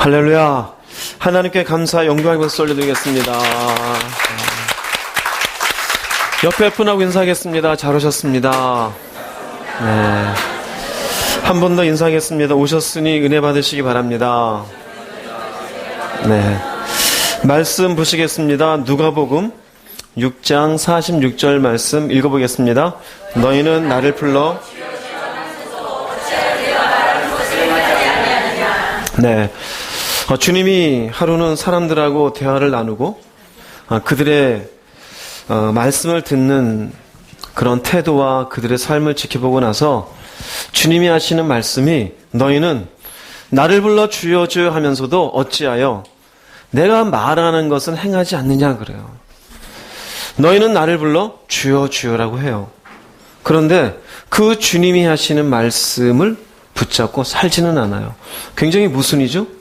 할렐루야. 하나님께 감사, 영광의 박수 올려드리겠습니다. 옆에 분하고 인사하겠습니다. 잘 오셨습니다. 네. 한 번 더 인사하겠습니다. 오셨으니 은혜 받으시기 바랍니다. 네. 말씀 보시겠습니다. 누가복음 6장 46절 말씀 읽어보겠습니다. 너희는 나를 불러 네. 주님이 하루는 사람들하고 대화를 나누고 그들의 말씀을 듣는 그런 태도와 그들의 삶을 지켜보고 나서 주님이 하시는 말씀이 너희는 나를 불러 주여 주여 하면서도 어찌하여 내가 말하는 것은 행하지 않느냐 그래요. 너희는 나를 불러 주여 주여라고 해요. 그런데 그 주님이 하시는 말씀을 붙잡고 살지는 않아요. 굉장히 모순이죠?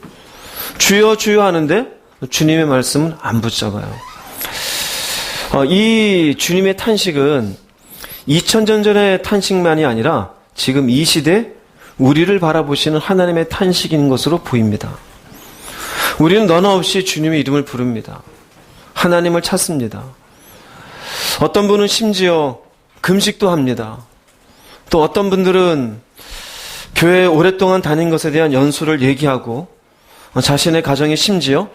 주여 주여 하는데 주님의 말씀은 안 붙잡아요. 이 주님의 탄식은 2000년 전의 탄식만이 아니라 지금 이 시대 우리를 바라보시는 하나님의 탄식인 것으로 보입니다. 우리는 너나 없이 주님의 이름을 부릅니다. 하나님을 찾습니다. 어떤 분은 심지어 금식도 합니다. 또 어떤 분들은 교회에 오랫동안 다닌 것에 대한 연수를 얘기하고 자신의 가정에 심지어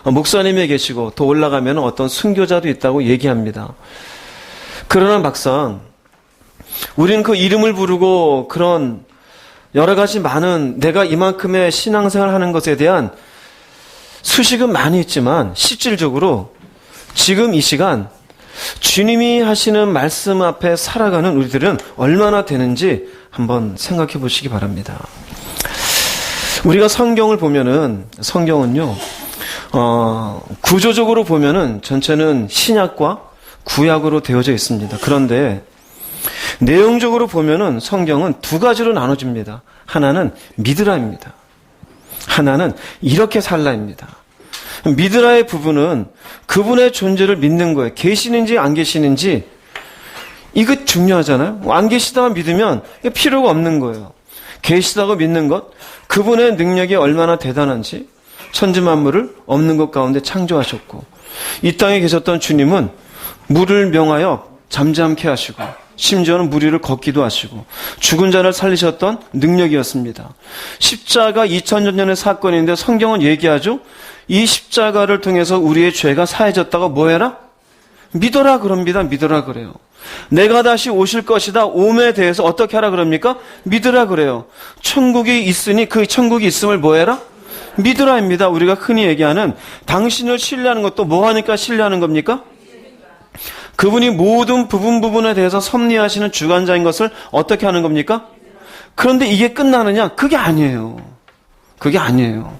목사님이 계시고 더 올라가면 어떤 순교자도 있다고 얘기합니다. 그러나 막상 우리는 그 이름을 부르고 그런 여러 가지 많은 내가 이만큼의 신앙생활을 하는 것에 대한 수식은 많이 있지만 실질적으로 지금 이 시간 주님이 하시는 말씀 앞에 살아가는 우리들은 얼마나 되는지 한번 생각해 보시기 바랍니다. 우리가 성경을 보면은 성경은요 구조적으로 보면은 전체는 신약과 구약으로 되어져 있습니다. 그런데 내용적으로 보면은 성경은 두 가지로 나눠집니다. 하나는 미드라입니다. 하나는 이렇게 살라입니다. 미드라의 부분은 그분의 존재를 믿는 거예요. 계시는지 안 계시는지 이거 중요하잖아요. 안 계시다고 믿으면 필요가 없는 거예요. 계시다고 믿는 것, 그분의 능력이 얼마나 대단한지 천지만물을 없는 것 가운데 창조하셨고 이 땅에 계셨던 주님은 물을 명하여 잠잠케 하시고 심지어는 물 위를 걷기도 하시고 죽은 자를 살리셨던 능력이었습니다. 십자가 2000년 전의 사건인데 성경은 얘기하죠. 이 십자가를 통해서 우리의 죄가 사해졌다고 뭐 해라? 믿어라 그럽니다. 믿어라 그래요. 내가 다시 오실 것이다. 오음에 대해서 어떻게 하라 그럽니까? 믿으라 그래요. 천국이 있으니 그 천국이 있음을 뭐 해라? 믿으라입니다. 우리가 흔히 얘기하는 당신을 신뢰하는 것도 뭐 하니까 신뢰하는 겁니까? 그분이 모든 부분에 대해서 섭리하시는 주관자인 것을 어떻게 하는 겁니까? 그런데 이게 끝나느냐? 그게 아니에요. 그게 아니에요.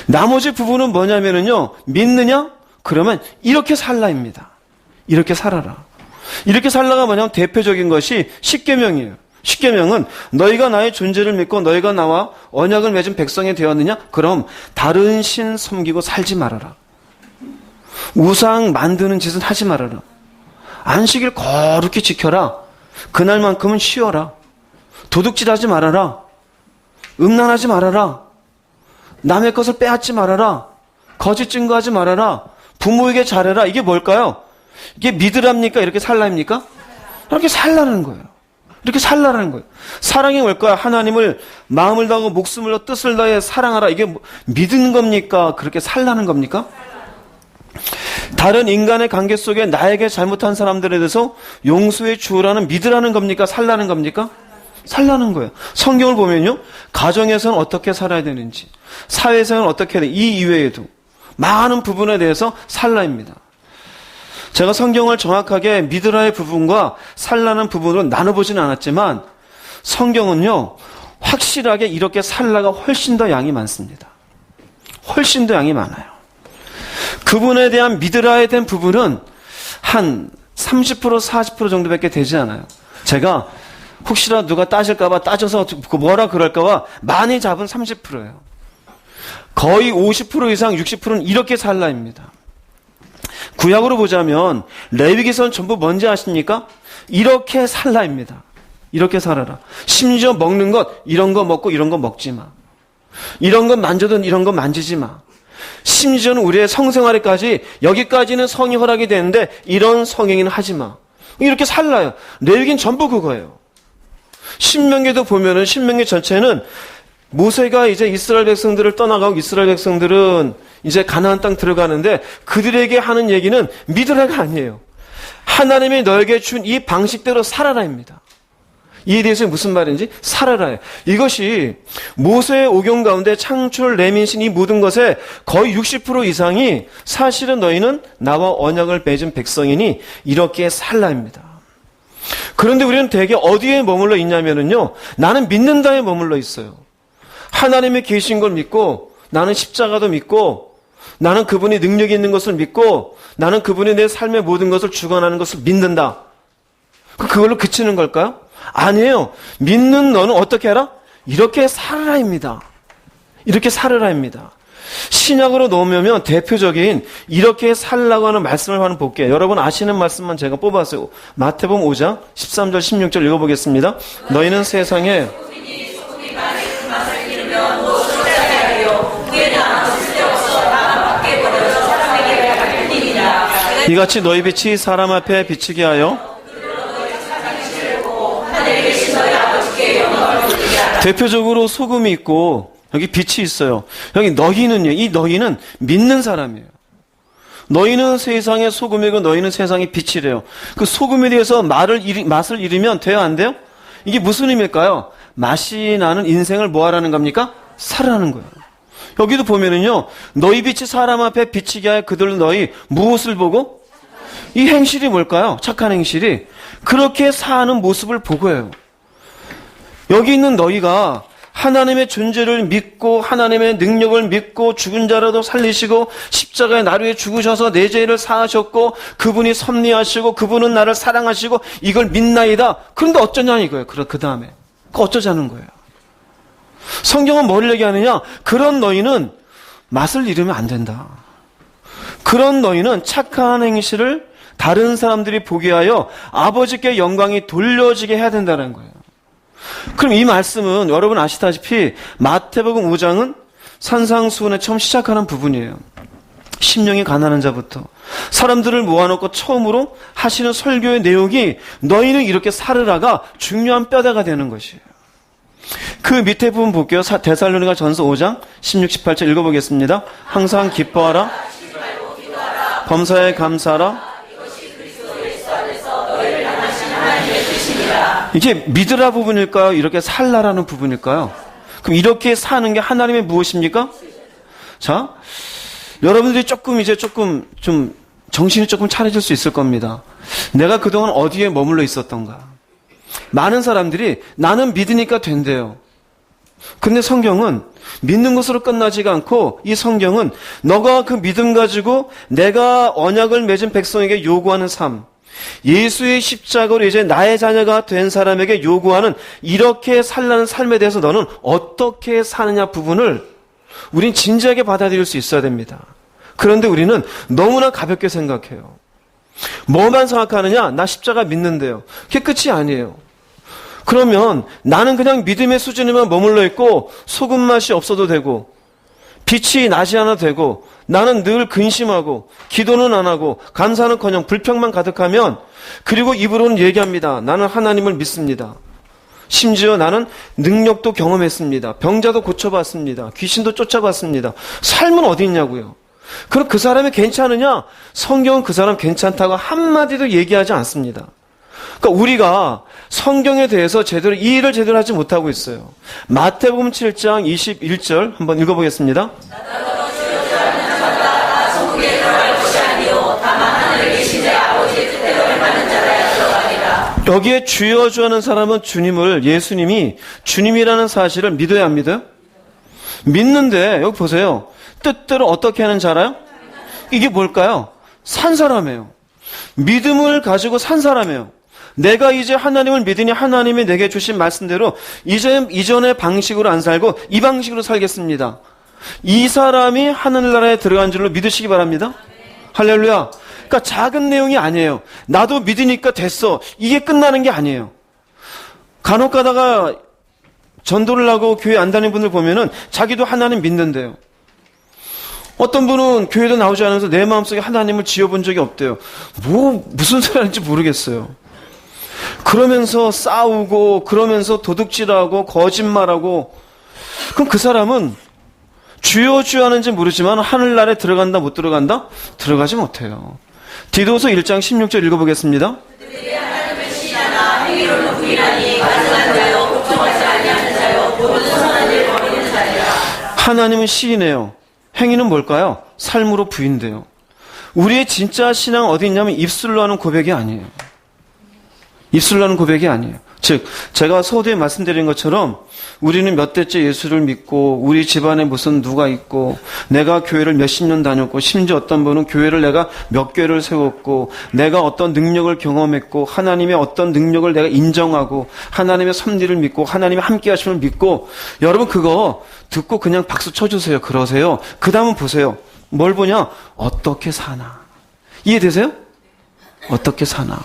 나머지 부분은 뭐냐면요. 믿느냐? 그러면 이렇게 살라입니다. 이렇게 살아라. 이렇게 살라가 뭐냐면 대표적인 것이 십계명이에요. 십계명은 너희가 나의 존재를 믿고 너희가 나와 언약을 맺은 백성이 되었느냐? 그럼 다른 신 섬기고 살지 말아라. 우상 만드는 짓은 하지 말아라. 안식일 거룩히 지켜라. 그날만큼은 쉬어라. 도둑질하지 말아라. 음란하지 말아라. 남의 것을 빼앗지 말아라. 거짓 증거하지 말아라. 부모에게 잘해라. 이게 뭘까요? 이게 믿으랍니까? 이렇게 살라입니까? 이렇게 살라는 거예요. 이렇게 살라는 거예요. 사랑이 뭘까요? 하나님을 마음을 다하고 목숨을 다하고 뜻을 다해 사랑하라. 이게 믿는 겁니까? 그렇게 살라는 겁니까? 다른 인간의 관계 속에 나에게 잘못한 사람들에 대해서 용서해 주라는 믿으라는 겁니까? 살라는 겁니까? 살라는 거예요. 성경을 보면요. 가정에서는 어떻게 살아야 되는지, 사회에서는 어떻게 해야 되는지, 이 이외에도 많은 부분에 대해서 살라입니다. 제가 성경을 정확하게 믿으라의 부분과 살라는 부분으로 나눠보지는 않았지만 성경은요. 확실하게 이렇게 살라가 훨씬 더 양이 많습니다. 훨씬 더 양이 많아요. 그분에 대한 믿으라에 대한 부분은 한 30% 40% 정도밖에 되지 않아요. 제가 혹시라도 누가 따질까봐 따져서 뭐라 그럴까봐 많이 잡은 30%예요. 거의 50% 이상 60%는 이렇게 살라입니다. 구약으로 보자면 레위기서는 전부 뭔지 아십니까? 이렇게 살라입니다. 이렇게 살아라. 심지어 먹는 것 이런 거 먹고 이런 거 먹지 마. 이런 건 만져도 이런 건 만지지 마. 심지어는 우리의 성생활에까지 여기까지는 성이 허락이 되는데 이런 성행위는 하지 마. 이렇게 살라요. 레위기는 전부 그거예요. 신명기도 보면은 신명기 전체는 모세가 이제 이스라엘 백성들을 떠나가고 이스라엘 백성들은 이제 가나안 땅 들어가는데 그들에게 하는 얘기는 믿으라가 아니에요. 하나님이 너에게 준 이 방식대로 살아라입니다. 이에 대해서 무슨 말인지 살아라요. 이것이 모세의 오경 가운데 창출, 레민신 이 모든 것의 거의 60% 이상이 사실은 너희는 나와 언약을 맺은 백성이니 이렇게 살라입니다. 그런데 우리는 대개 어디에 머물러 있냐면요, 나는 믿는다에 머물러 있어요. 하나님이 계신 걸 믿고, 나는 십자가도 믿고, 나는 그분이 능력이 있는 것을 믿고, 나는 그분이 내 삶의 모든 것을 주관하는 것을 믿는다. 그걸로 그치는 걸까요? 아니에요. 믿는 너는 어떻게 하라? 이렇게 살아라입니다. 이렇게 살아라입니다. 신약으로 놓으면 대표적인 이렇게 살라고 하는 말씀을 한번 볼게요. 여러분 아시는 말씀만 제가 뽑았어요. 마태복음 5장 13절 16절 읽어보겠습니다. 너희는 세상에 이같이 너희 빛이 사람 앞에 비치게 하여 대표적으로 소금이 있고 여기 빛이 있어요. 여기 너희는요. 이 너희는 믿는 사람이에요. 너희는 세상의 소금이고 너희는 세상의 빛이래요. 그 소금에 대해서 맛을 잃으면 돼요, 안 돼요? 이게 무슨 의미일까요? 맛이 나는 인생을 뭐 하라는 겁니까? 살아라는 거예요. 여기도 보면은요. 너희 빛이 사람 앞에 비치게 하여 그들은 너희 무엇을 보고? 이 행실이 뭘까요? 착한 행실이 그렇게 사는 모습을 보고요. 여기 있는 너희가 하나님의 존재를 믿고 하나님의 능력을 믿고 죽은 자라도 살리시고 십자가의 나루에 죽으셔서 내 죄를 사하셨고 그분이 섭리하시고 그분은 나를 사랑하시고 이걸 믿나이다. 그런데 어쩌냐 이거예요. 그 다음에 어쩌자는 거예요. 성경은 뭘 얘기하느냐? 그런 너희는 맛을 잃으면 안 된다. 그런 너희는 착한 행실을 다른 사람들이 보게 하여 아버지께 영광이 돌려지게 해야 된다는 거예요. 그럼 이 말씀은 여러분 아시다시피 마태복음 5장은 산상수훈에 처음 시작하는 부분이에요. 심령이 가난한 자부터 사람들을 모아놓고 처음으로 하시는 설교의 내용이 너희는 이렇게 살으라가 중요한 뼈대가 되는 것이에요. 그 밑에 부분 볼게요. 데살로니가 전서 5장 16, 18절 읽어보겠습니다. 항상 기뻐하라 범사에 감사하라 이게 믿으라 부분일까요? 이렇게 살라라는 부분일까요? 그럼 이렇게 사는 게 하나님의 무엇입니까? 자, 여러분들이 조금 좀 정신이 조금 차려질 수 있을 겁니다. 내가 그동안 어디에 머물러 있었던가? 많은 사람들이 나는 믿으니까 된대요. 근데 성경은 믿는 것으로 끝나지가 않고 이 성경은 너가 그 믿음 가지고 내가 언약을 맺은 백성에게 요구하는 삶, 예수의 십자가로 이제 나의 자녀가 된 사람에게 요구하는 이렇게 살라는 삶에 대해서 너는 어떻게 사느냐 부분을 우린 진지하게 받아들일 수 있어야 됩니다. 그런데 우리는 너무나 가볍게 생각해요. 뭐만 생각하느냐? 나 십자가 믿는데요. 그게 끝이 아니에요. 그러면 나는 그냥 믿음의 수준에만 머물러 있고 소금 맛이 없어도 되고 빛이 나지 않아도 되고 나는 늘 근심하고 기도는 안 하고 감사는커녕 불평만 가득하면 그리고 입으로는 얘기합니다. 나는 하나님을 믿습니다. 심지어 나는 능력도 경험했습니다. 병자도 고쳐봤습니다. 귀신도 쫓아봤습니다. 삶은 어디 있냐고요. 그럼 그 사람이 괜찮으냐? 성경은 그 사람 괜찮다고 한마디도 얘기하지 않습니다. 그러니까 우리가 성경에 대해서 이해를 제대로 하지 못하고 있어요. 마태복음 7장 21절 한번 읽어보겠습니다. 여기에 주여 주 하는 사람은 주님을 예수님이 주님이라는 사실을 믿어야 안 믿어요? 믿는데 여기 보세요. 뜻대로 어떻게 하는 자라요? 이게 뭘까요? 산 사람이에요. 믿음을 가지고 산 사람이에요. 내가 이제 하나님을 믿으니 하나님이 내게 주신 말씀대로 이제 이전의 방식으로 안 살고 이 방식으로 살겠습니다. 이 사람이 하늘나라에 들어간 줄로 믿으시기 바랍니다. 할렐루야. 그러니까 작은 내용이 아니에요. 나도 믿으니까 됐어. 이게 끝나는 게 아니에요. 간혹 가다가 전도를 하고 교회 안 다니는 분들 보면은 자기도 하나님 믿는데요. 어떤 분은 교회도 나오지 않으면서 내 마음속에 하나님을 지어본 적이 없대요. 무슨 소리 하는지 모르겠어요. 그러면서 싸우고, 그러면서 도둑질하고, 거짓말하고, 그럼 그 사람은 주여 주여 하는지 모르지만 하늘나라에 들어간다 못 들어간다? 들어가지 못해요. 디도서 1장 16절 읽어보겠습니다. 하나님은 시인해요. 행위는 뭘까요? 삶으로 부인돼요. 우리의 진짜 신앙 어디 있냐면 입술로 하는 고백이 아니에요. 입술로 하는 고백이 아니에요. 즉 제가 서두에 말씀드린 것처럼 우리는 몇 대째 예수를 믿고 우리 집안에 무슨 누가 있고 내가 교회를 몇십 년 다녔고 심지어 어떤 분은 교회를 내가 몇 개를 세웠고 내가 어떤 능력을 경험했고 하나님의 어떤 능력을 내가 인정하고 하나님의 섭리를 믿고 하나님의 함께 하심을 믿고 여러분 그거 듣고 그냥 박수 쳐주세요. 그러세요. 그 다음은 보세요. 뭘 보냐? 어떻게 사나. 이해되세요? 어떻게 사나.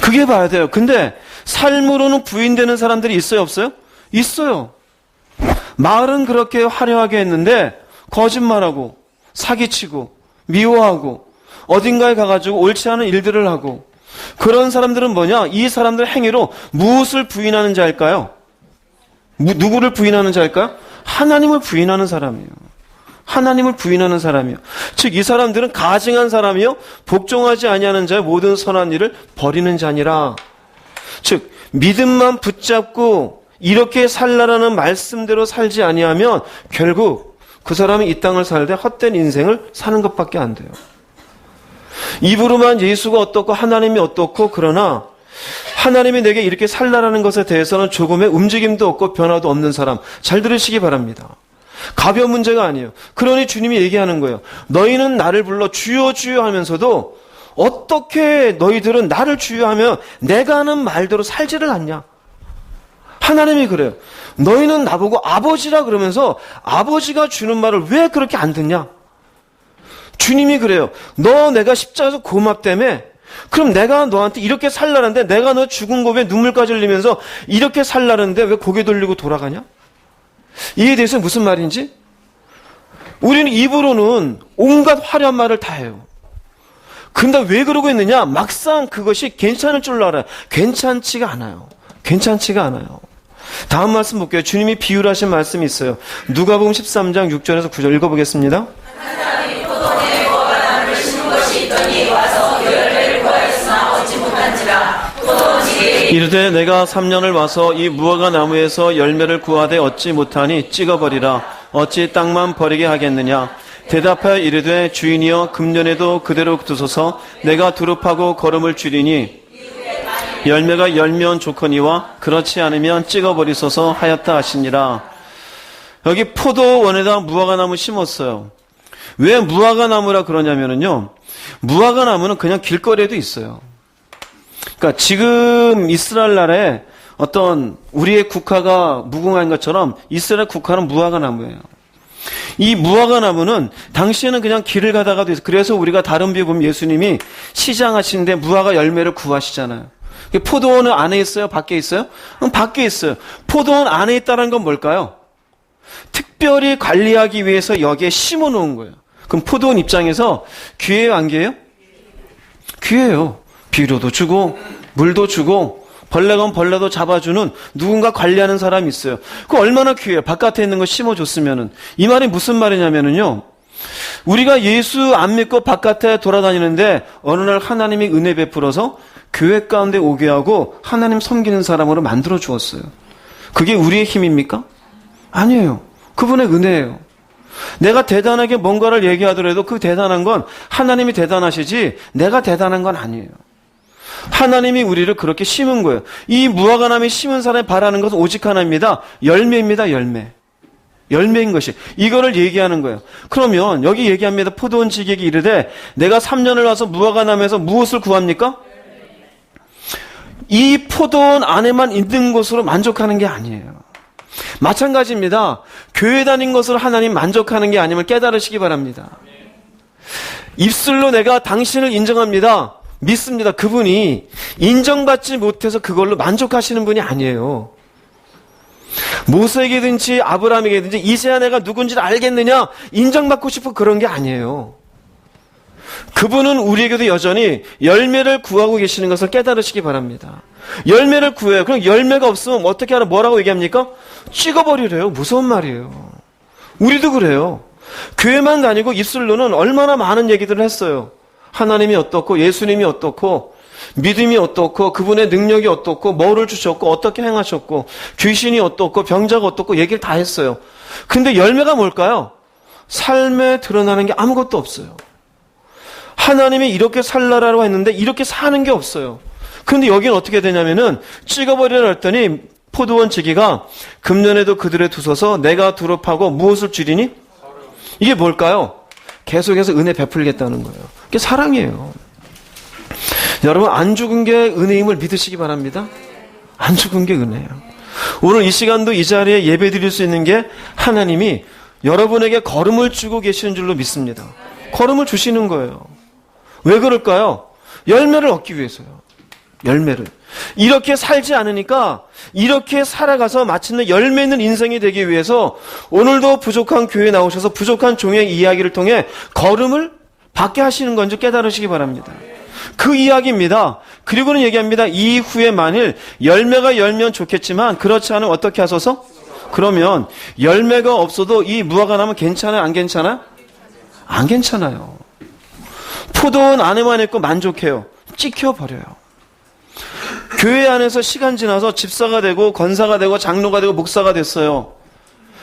그게 봐야 돼요. 근데 삶으로는 부인되는 사람들이 있어요, 없어요? 있어요. 말은 그렇게 화려하게 했는데 거짓말하고 사기치고 미워하고 어딘가에 가가지고 옳지 않은 일들을 하고 그런 사람들은 뭐냐? 이 사람들 행위로 무엇을 부인하는 자일까요? 누구를 부인하는 자일까요? 하나님을 부인하는 사람이에요. 하나님을 부인하는 사람이요. 즉 이 사람들은 가증한 사람이요 복종하지 아니하는 자의 모든 선한 일을 버리는 자니라. 즉 믿음만 붙잡고 이렇게 살라라는 말씀대로 살지 아니하면 결국 그 사람이 이 땅을 살되 헛된 인생을 사는 것밖에 안 돼요. 입으로만 예수가 어떻고 하나님이 어떻고 그러나 하나님이 내게 이렇게 살라라는 것에 대해서는 조금의 움직임도 없고 변화도 없는 사람 잘 들으시기 바랍니다. 가벼운 문제가 아니에요. 그러니 주님이 얘기하는 거예요. 너희는 나를 불러 주여 주여 하면서도 어떻게 너희들은 나를 주여 하면 내가 하는 말대로 살지를 않냐. 하나님이 그래요. 너희는 나보고 아버지라 그러면서 아버지가 주는 말을 왜 그렇게 안 듣냐. 주님이 그래요. 너 내가 십자가에서 고맙다며. 그럼 내가 너한테 이렇게 살라는데 내가 너 죽은 고비에 눈물까지 흘리면서 이렇게 살라는데 왜 고개 돌리고 돌아가냐. 이에 대해서 무슨 말인지? 우리는 입으로는 온갖 화려한 말을 다 해요. 근데 왜 그러고 있느냐? 막상 그것이 괜찮을 줄 알아요. 괜찮지가 않아요. 괜찮지가 않아요. 다음 말씀 볼게요. 주님이 비유를 하신 말씀이 있어요. 누가복음 13장 6절에서 9절 읽어보겠습니다. 한 사람이 포도원에 무화과나무를 심은 것이 있더니 와서 그 열매를 구하였으나 얻지 못한지라. 포도원지기 이르되 내가 3년을 와서 이 무화과 나무에서 열매를 구하되 얻지 못하니 찍어버리라. 어찌 땅만 버리게 하겠느냐. 대답하여 이르되 주인이여 금년에도 그대로 두소서. 내가 두릅하고 거름을 줄이니 열매가 열면 좋거니와 그렇지 않으면 찍어버리소서 하였다 하시니라. 여기 포도원에다 무화과 나무 심었어요. 왜 무화과 나무라 그러냐면요, 무화과 나무는 그냥 길거리에도 있어요. 그러니까 지금 이스라엘 나라에 어떤 우리의 국화가 무궁화인 것처럼 이스라엘 국화는 무화과 나무예요. 이 무화과 나무는 당시에는 그냥 길을 가다가도 있어요. 그래서 우리가 다른 비유 보면 예수님이 시장하시는데 무화과 열매를 구하시잖아요. 포도원은 안에 있어요? 밖에 있어요? 밖에 있어요. 포도원 안에 있다는 건 뭘까요? 특별히 관리하기 위해서 여기에 심어 놓은 거예요. 그럼 포도원 입장에서 귀해요, 안 귀해요? 귀해요. 비료도 주고 물도 주고 벌레건 벌레도 잡아주는 누군가 관리하는 사람이 있어요. 그거 얼마나 귀해요. 바깥에 있는 거 심어줬으면은. 이 말이 무슨 말이냐면은요, 우리가 예수 안 믿고 바깥에 돌아다니는데 어느 날 하나님이 은혜 베풀어서 교회 가운데 오게 하고 하나님 섬기는 사람으로 만들어 주었어요. 그게 우리의 힘입니까? 아니에요. 그분의 은혜예요. 내가 대단하게 뭔가를 얘기하더라도 그 대단한 건 하나님이 대단하시지 내가 대단한 건 아니에요. 하나님이 우리를 그렇게 심은 거예요. 이 무화과나무에 심은 사람이 바라는 것은 오직 하나입니다. 열매입니다. 열매. 열매인 것이. 이거를 얘기하는 거예요. 그러면 여기 얘기합니다. 포도원 지객이 이르되 내가 3년을 와서 무화과나무에서 무엇을 구합니까? 이 포도원 안에만 있는 것으로 만족하는 게 아니에요. 마찬가지입니다. 교회 다닌 것으로 하나님 만족하는 게 아님을 깨달으시기 바랍니다. 입술로 내가 당신을 인정합니다. 믿습니다. 그분이 인정받지 못해서 그걸로 만족하시는 분이 아니에요. 모세에게든지 아브라함에게든지 이제야 내가 누군지를 알겠느냐, 인정받고 싶어 그런 게 아니에요. 그분은 우리에게도 여전히 열매를 구하고 계시는 것을 깨달으시기 바랍니다. 열매를 구해요. 그럼 열매가 없으면 어떻게 하나 뭐라고 얘기합니까? 찍어버리래요. 무서운 말이에요. 우리도 그래요. 교회만 다니고 입술로는 얼마나 많은 얘기들을 했어요. 하나님이 어떻고 예수님이 어떻고 믿음이 어떻고 그분의 능력이 어떻고 뭐를 주셨고 어떻게 행하셨고 귀신이 어떻고 병자가 어떻고 얘기를 다 했어요. 근데 열매가 뭘까요? 삶에 드러나는 게 아무것도 없어요. 하나님이 이렇게 살라라고 했는데 이렇게 사는 게 없어요. 그런데 여기는 어떻게 되냐면은 찍어버리라 했더니 포도원 지기가 금년에도 그들의 두서서 내가 두루 파고 무엇을 줄이니? 이게 뭘까요? 계속해서 은혜 베풀겠다는 거예요. 그게 사랑이에요. 여러분, 안 죽은 게 은혜임을 믿으시기 바랍니다. 안 죽은 게 은혜예요. 오늘 이 시간도 이 자리에 예배 드릴 수 있는 게 하나님이 여러분에게 걸음을 주고 계시는 줄로 믿습니다. 걸음을 주시는 거예요. 왜 그럴까요? 열매를 얻기 위해서요. 열매를. 이렇게 살지 않으니까 이렇게 살아가서 마침내 열매 있는 인생이 되기 위해서 오늘도 부족한 교회에 나오셔서 부족한 종의 이야기를 통해 걸음을 받게 하시는 건지 깨달으시기 바랍니다. 그 이야기입니다. 그리고는 얘기합니다. 이후에 만일 열매가 열면 좋겠지만 그렇지 않으면 어떻게 하소서? 그러면 열매가 없어도 이 무화과 나무 괜찮아요? 안 괜찮아요? 안 괜찮아요. 포도원 안에만 있고 만족해요. 찍혀버려요. 교회 안에서 시간 지나서 집사가 되고 권사가 되고 장로가 되고 목사가 됐어요.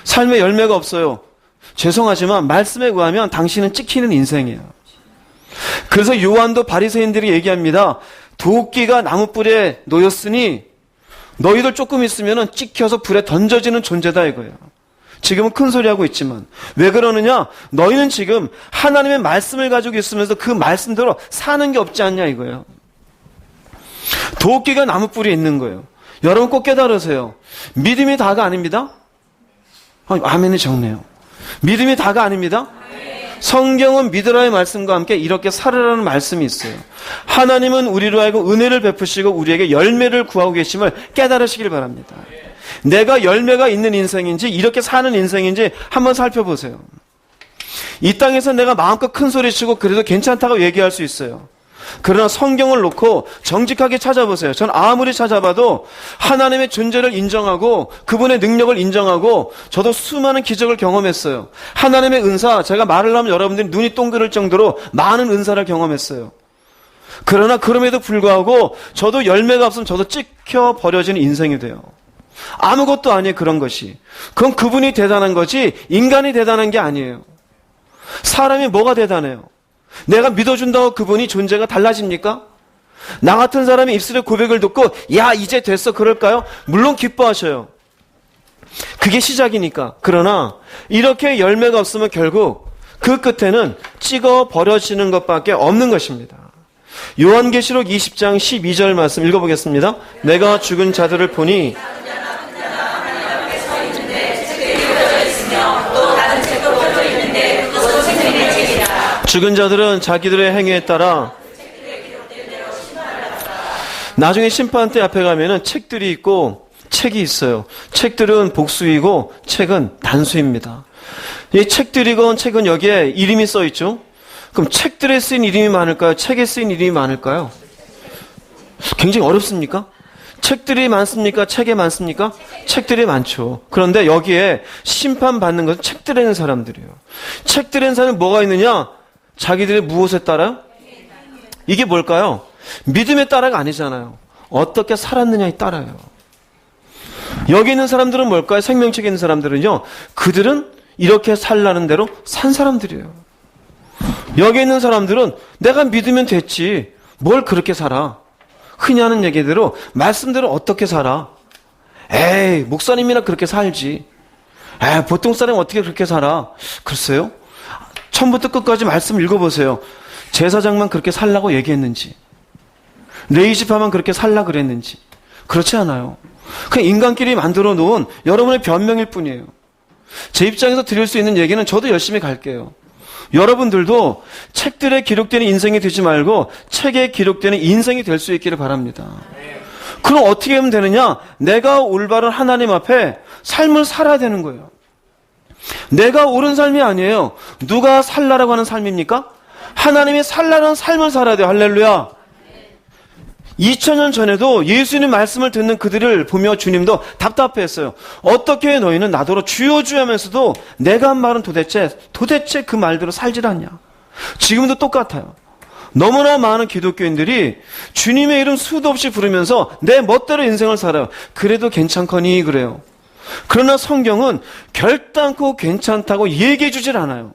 삶에 열매가 없어요. 죄송하지만 말씀에 의하면 당신은 찍히는 인생이에요. 그래서 요한도 바리새인들이 얘기합니다. 도끼가 나무뿔에 놓였으니 너희들 조금 있으면 찍혀서 불에 던져지는 존재다 이거예요. 지금은 큰 소리 하고 있지만 왜 그러느냐? 너희는 지금 하나님의 말씀을 가지고 있으면서 그 말씀대로 사는 게 없지 않냐 이거예요. 도끼가 나무뿔에 있는 거예요. 여러분 꼭 깨달으세요. 믿음이 다가 아닙니다. 아멘이 적네요. 믿음이 다가 아닙니다. 성경은 믿으라의 말씀과 함께 이렇게 살으라는 말씀이 있어요. 하나님은 우리로 하여금 은혜를 베푸시고 우리에게 열매를 구하고 계심을 깨달으시길 바랍니다. 내가 열매가 있는 인생인지 이렇게 사는 인생인지 한번 살펴보세요. 이 땅에서 내가 마음껏 큰 소리 치고 그래도 괜찮다고 얘기할 수 있어요. 그러나 성경을 놓고 정직하게 찾아보세요. 전 아무리 찾아봐도 하나님의 존재를 인정하고 그분의 능력을 인정하고 저도 수많은 기적을 경험했어요. 하나님의 은사, 제가 말을 하면 여러분들이 눈이 동그릴 정도로 많은 은사를 경험했어요. 그러나 그럼에도 불구하고 저도 열매가 없으면 저도 찍혀 버려지는 인생이 돼요. 아무것도 아니에요. 그런 것이. 그건 그분이 대단한 거지 인간이 대단한 게 아니에요. 사람이 뭐가 대단해요? 내가 믿어준다고 그분이 존재가 달라집니까? 나 같은 사람이 입술에 고백을 듣고 야 이제 됐어 그럴까요? 물론 기뻐하셔요. 그게 시작이니까. 그러나 이렇게 열매가 없으면 결국 그 끝에는 찍어 버려지는 것밖에 없는 것입니다. 요한계시록 20장 12절 말씀 읽어보겠습니다. 내가 죽은 자들을 보니 죽은 자들은 자기들의 행위에 따라 나중에 심판대 앞에 가면은 책들이 있고 책이 있어요. 책들은 복수이고 책은 단수입니다. 이 책들이건 책은 여기에 이름이 써 있죠. 그럼 책들에 쓰인 이름이 많을까요? 책에 쓰인 이름이 많을까요? 굉장히 어렵습니까? 책들이 많습니까? 책에 많습니까? 책들이 많죠. 그런데 여기에 심판받는 것은 책들에 있는 사람들이에요. 책들에 있는 사람은 뭐가 있느냐? 자기들의 무엇에 따라요? 이게 뭘까요? 믿음에 따라가 아니잖아요. 어떻게 살았느냐에 따라요. 여기 있는 사람들은 뭘까요? 생명책에 있는 사람들은요. 그들은 이렇게 살라는 대로 산 사람들이에요. 여기 있는 사람들은 내가 믿으면 됐지. 뭘 그렇게 살아? 흔히 하는 얘기대로 말씀대로 어떻게 살아? 에이 목사님이나 그렇게 살지. 에이 보통 사람이 어떻게 그렇게 살아? 글쎄요. 처음부터 끝까지 말씀 읽어보세요. 제사장만 그렇게 살라고 얘기했는지 레위지파만 그렇게 살라 그랬는지 그렇지 않아요. 그냥 인간끼리 만들어 놓은 여러분의 변명일 뿐이에요. 제 입장에서 드릴 수 있는 얘기는 저도 열심히 갈게요. 여러분들도 책들에 기록되는 인생이 되지 말고 책에 기록되는 인생이 될 수 있기를 바랍니다. 그럼 어떻게 하면 되느냐? 내가 올바른 하나님 앞에 삶을 살아야 되는 거예요. 내가 옳은 삶이 아니에요. 누가 살라라고 하는 삶입니까? 하나님이 살라는 삶을 살아야 돼요. 할렐루야. 2000년 전에도 예수님 말씀을 듣는 그들을 보며 주님도 답답했어요. 어떻게 너희는 나더러 주여 주여 하면서도 내가 한 말은 도대체 그 말대로 살질 않냐. 지금도 똑같아요. 너무나 많은 기독교인들이 주님의 이름 수도 없이 부르면서 내 멋대로 인생을 살아요. 그래도 괜찮거니 그래요. 그러나 성경은 결단코 괜찮다고 얘기해 주질 않아요.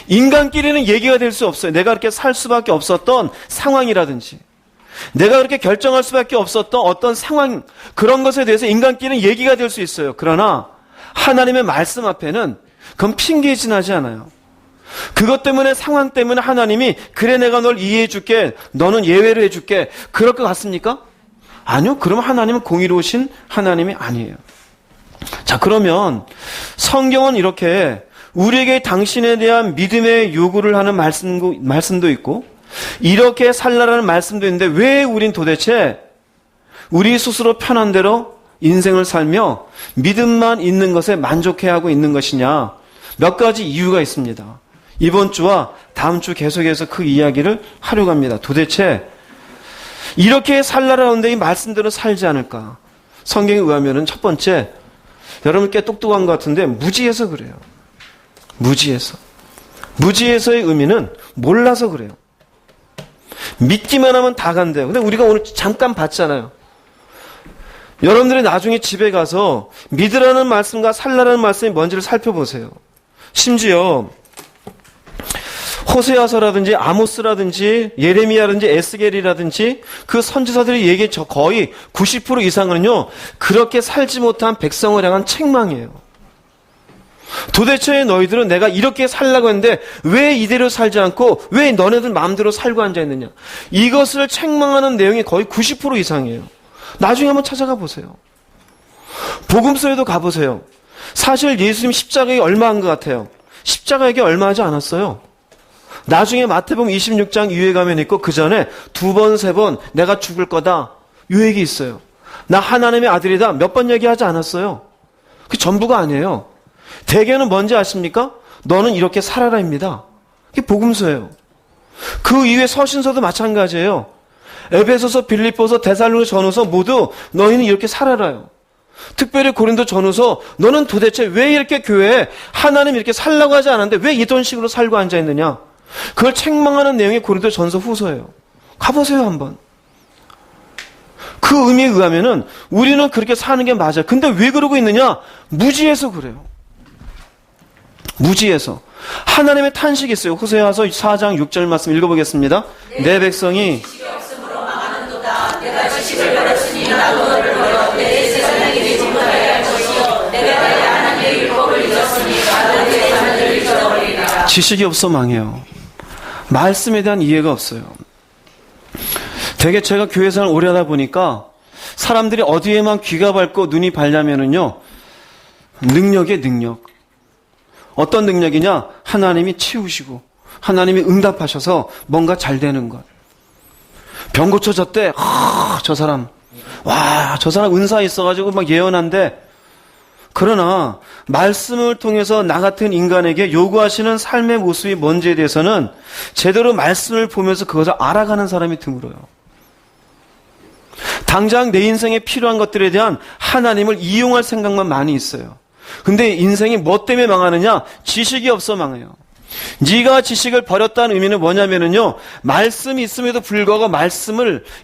인간끼리는 얘기가 될 수 없어요. 내가 그렇게 살 수밖에 없었던 상황이라든지 내가 그렇게 결정할 수밖에 없었던 어떤 상황, 그런 것에 대해서 인간끼리는 얘기가 될 수 있어요. 그러나 하나님의 말씀 앞에는 그건 핑계에 지나지 않아요. 그것 때문에, 상황 때문에 하나님이 그래 내가 널 이해해 줄게, 너는 예외로 해줄게, 그럴 것 같습니까? 아니요. 그러면 하나님은 공의로우신 하나님이 아니에요. 자, 그러면 성경은 이렇게 우리에게 당신에 대한 믿음의 요구를 하는 말씀도 있고 이렇게 살라라는 말씀도 있는데 왜 우린 도대체 우리 스스로 편한 대로 인생을 살며 믿음만 있는 것에 만족해야 하고 있는 것이냐? 몇 가지 이유가 있습니다. 이번 주와 다음 주 계속해서 그 이야기를 하려고 합니다. 도대체 이렇게 살라라는데 이 말씀대로 살지 않을까? 성경에 의하면은 첫 번째, 여러분 꽤 똑똑한 것 같은데 무지해서 그래요. 무지해서의 의미는 몰라서 그래요. 믿기만 하면 다 간대요. 근데 우리가 오늘 잠깐 봤잖아요. 여러분들이 나중에 집에 가서 믿으라는 말씀과 살라라는 말씀이 뭔지를 살펴보세요. 심지어 호세아서라든지 아모스라든지 예레미야라든지 에스겔이라든지 그 선지자들이 얘기해 거의 90% 이상은요, 그렇게 살지 못한 백성을 향한 책망이에요. 도대체 너희들은 내가 이렇게 살라고 했는데 왜 이대로 살지 않고 왜 너네들 마음대로 살고 앉아있느냐. 이것을 책망하는 내용이 거의 90% 이상이에요. 나중에 한번 찾아가 보세요. 복음서에도 가보세요. 사실 예수님 십자가에 얼마 한 것 같아요? 십자가에게 얼마 하지 않았어요. 나중에 마태복음 26장 이후에 가면 있고 그 전에 2번, 3번 내가 죽을 거다 이 얘기 있어요. 나 하나님의 아들이다 몇 번 얘기하지 않았어요. 그게 전부가 아니에요. 대개는 뭔지 아십니까? 너는 이렇게 살아라입니다. 이게 복음서예요. 그 이후에 서신서도 마찬가지예요. 에베소서, 빌립보서, 데살로니가 전후서 모두 너희는 이렇게 살아라요. 특별히 고린도 전후서 너는 도대체 왜 이렇게 교회에 하나님 이렇게 살라고 하지 않았는데 왜 이런 식으로 살고 앉아있느냐. 그걸 책망하는 내용이 고린도 전서 후서예요. 가보세요 한번. 그 의미에 의하면은 우리는 그렇게 사는 게 맞아요. 근데 왜 그러고 있느냐? 무지해서 그래요. 무지해서. 하나님의 탄식이 있어요. 호세아서 4장 6절 말씀 읽어보겠습니다. 내 백성이 지식이 없으므로 망하는도다. 내가 지식을 버렸으니 나도 너를 버려 내 세상이 되지 못하게 할 것이요 내가 내 하나님의 율법을 잊었으니 나도 내 하나님을 잊어버리리라. 지식이 없어 망해요. 말씀에 대한 이해가 없어요. 되게 제가 교회 생활 오래 하다 보니까 사람들이 어디에만 귀가 밝고 눈이 밝냐면은요, 능력의 능력. 어떤 능력이냐? 하나님이 치우시고 하나님이 응답하셔서 뭔가 잘 되는 것. 병 고쳐졌대. 저 사람 은사 있어가지고 막 예언한데, 그러나 말씀을 통해서 나 같은 인간에게 요구하시는 삶의 모습이 뭔지에 대해서는 제대로 말씀을 보면서 그것을 알아가는 사람이 드물어요. 당장 내 인생에 필요한 것들에 대한 하나님을 이용할 생각만 많이 있어요. 근데 인생이 뭐 때문에 망하느냐? 지식이 없어 망해요. 네가 지식을 버렸다는 의미는 뭐냐면은요, 말씀이 있음에도 불구하고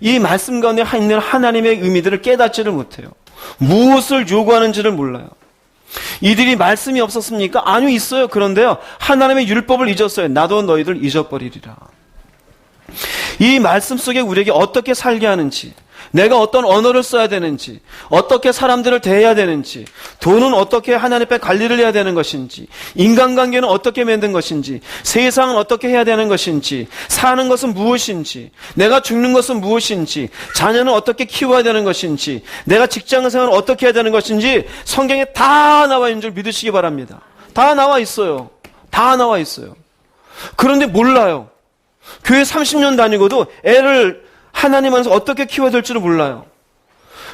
이 말씀 가운데 있는 하나님의 의미들을 깨닫지를 못해요. 무엇을 요구하는지를 몰라요. 이들이 말씀이 없었습니까? 아니요, 있어요. 그런데요, 하나님의 율법을 잊었어요. 나도 너희들 잊어버리리라. 이 말씀 속에 우리에게 어떻게 살게 하는지, 내가 어떤 언어를 써야 되는지, 어떻게 사람들을 대해야 되는지, 돈은 어떻게 하나님 앞에 관리를 해야 되는 것인지, 인간관계는 어떻게 만든 것인지, 세상은 어떻게 해야 되는 것인지, 사는 것은 무엇인지, 내가 죽는 것은 무엇인지, 자녀는 어떻게 키워야 되는 것인지, 내가 직장생활을 어떻게 해야 되는 것인지 성경에 다 나와 있는 줄 믿으시기 바랍니다. 다 나와 있어요. 다 나와 있어요. 그런데 몰라요. 교회 30년 다니고도 애를 하나님 안에서 어떻게 키워야 될지를 몰라요.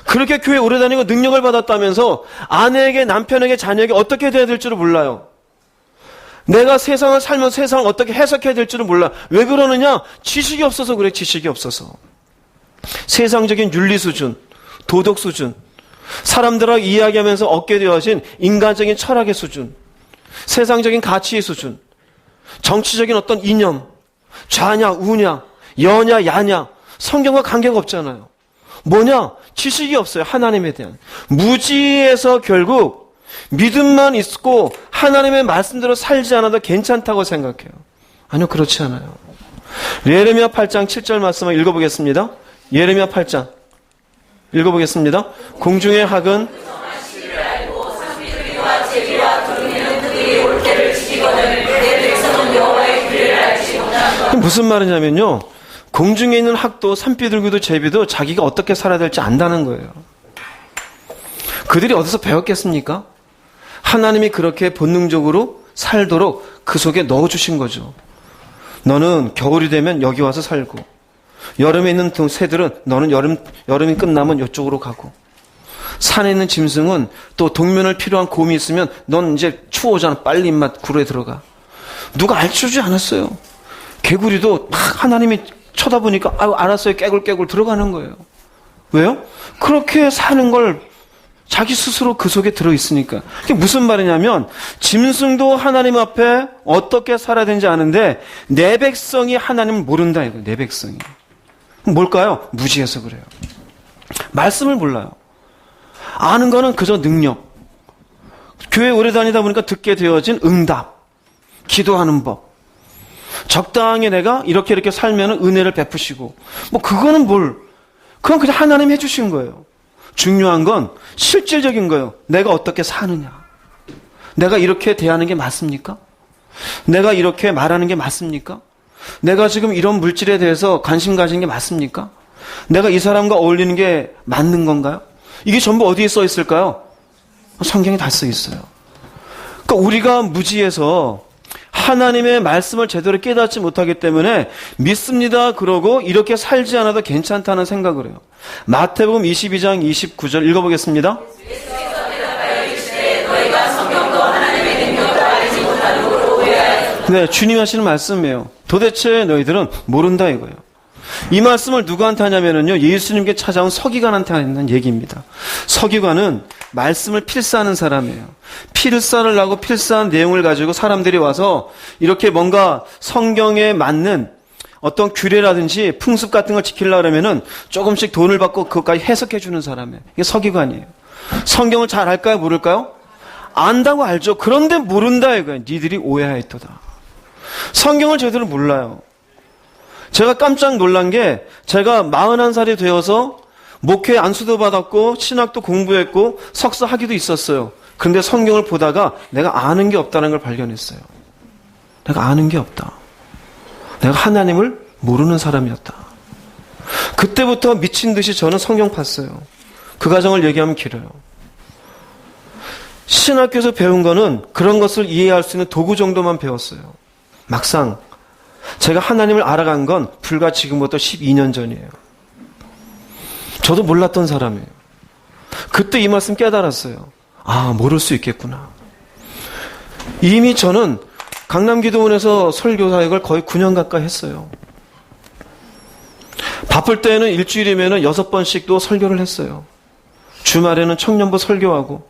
그렇게 교회 오래 다니고 능력을 받았다면서 아내에게, 남편에게, 자녀에게 어떻게 돼야 될 줄을 몰라요. 내가 세상을 살면서 세상을 어떻게 해석해야 될 줄을 몰라. 왜 그러느냐? 지식이 없어서 그래, 지식이 없어서. 세상적인 윤리 수준, 도덕 수준, 사람들하고 이야기하면서 얻게 되어진 인간적인 철학의 수준, 세상적인 가치의 수준, 정치적인 어떤 이념, 좌냐, 우냐, 여냐, 야냐, 성경과 관계가 없잖아요. 뭐냐? 지식이 없어요. 하나님에 대한. 무지에서 결국 믿음만 있고 하나님의 말씀대로 살지 않아도 괜찮다고 생각해요. 아니요, 그렇지 않아요. 예레미야 8장 7절 말씀을 읽어보겠습니다. 예레미야 8장 읽어보겠습니다. 공중의 학은 무슨 말이냐면요, 공중에 있는 학도 산비둘기도 제비도 자기가 어떻게 살아야 될지 안다는 거예요. 그들이 어디서 배웠겠습니까? 하나님이 그렇게 본능적으로 살도록 그 속에 넣어주신 거죠. 너는 겨울이 되면 여기 와서 살고, 여름에 있는 새들은 너는 여름이 끝나면 이쪽으로 가고, 산에 있는 짐승은 또 동면을 필요한 곰이 있으면 넌 이제 추워잖아, 빨리 입맛 굴에 들어가. 누가 알려주지 않았어요. 개구리도 막 하나님이 쳐다보니까 아유 알았어요, 깨굴깨굴 들어가는 거예요. 왜요? 그렇게 사는 걸 자기 스스로 그 속에 들어있으니까. 그게 무슨 말이냐면, 짐승도 하나님 앞에 어떻게 살아야 되는지 아는데 내 백성이 하나님을 모른다 이거예요. 내 백성이. 뭘까요? 무지해서 그래요. 말씀을 몰라요. 아는 거는 그저 능력. 교회 오래 다니다 보니까 듣게 되어진 응답, 기도하는 법, 적당히 내가 이렇게 살면 은혜를 베푸시고, 뭐 그거는 그건 그냥 하나님 해주신 거예요. 중요한 건 실질적인 거예요. 내가 어떻게 사느냐. 내가 이렇게 대하는 게 맞습니까? 내가 이렇게 말하는 게 맞습니까? 내가 지금 이런 물질에 대해서 관심 가진 게 맞습니까? 내가 이 사람과 어울리는 게 맞는 건가요? 이게 전부 어디에 써 있을까요? 성경에 다 써 있어요. 그러니까 우리가 무지해서 하나님의 말씀을 제대로 깨닫지 못하기 때문에 믿습니다 그러고 이렇게 살지 않아도 괜찮다는 생각을 해요. 마태복음 22장 29절 읽어보겠습니다. 네, 주님 하시는 말씀이에요. 도대체 너희들은 모른다 이거예요. 이 말씀을 누구한테 하냐면요, 예수님께 찾아온 서기관한테 하는 얘기입니다. 서기관은 말씀을 필사하는 사람이에요. 필사를 하고 필사한 내용을 가지고 사람들이 와서 이렇게 뭔가 성경에 맞는 어떤 규례라든지 풍습 같은 걸 지키려고 하면은 조금씩 돈을 받고 그것까지 해석해 주는 사람이에요. 이게 서기관이에요. 성경을 잘 알까요? 모를까요? 안다고 알죠. 그런데 모른다 이거예요. 니들이 오해하였도다. 성경을 제대로 몰라요. 제가 깜짝 놀란 게, 제가 41살이 되어서 목회 안수도 받았고 신학도 공부했고 석사 학위도 있었어요. 그런데 성경을 보다가 내가 아는 게 없다는 걸 발견했어요. 내가 아는 게 없다. 내가 하나님을 모르는 사람이었다. 그때부터 미친 듯이 저는 성경 팠어요. 그 과정을 얘기하면 길어요. 신학교에서 배운 거는 그런 것을 이해할 수 있는 도구 정도만 배웠어요. 막상 제가 하나님을 알아간 건 불과 지금부터 12년 전이에요. 저도 몰랐던 사람이에요. 그때 이 말씀 깨달았어요. 아, 모를 수 있겠구나. 이미 저는 강남기도원에서 설교 사역을 거의 9년 가까이 했어요. 바쁠 때는 일주일이면 6번씩도 설교를 했어요. 주말에는 청년부 설교하고,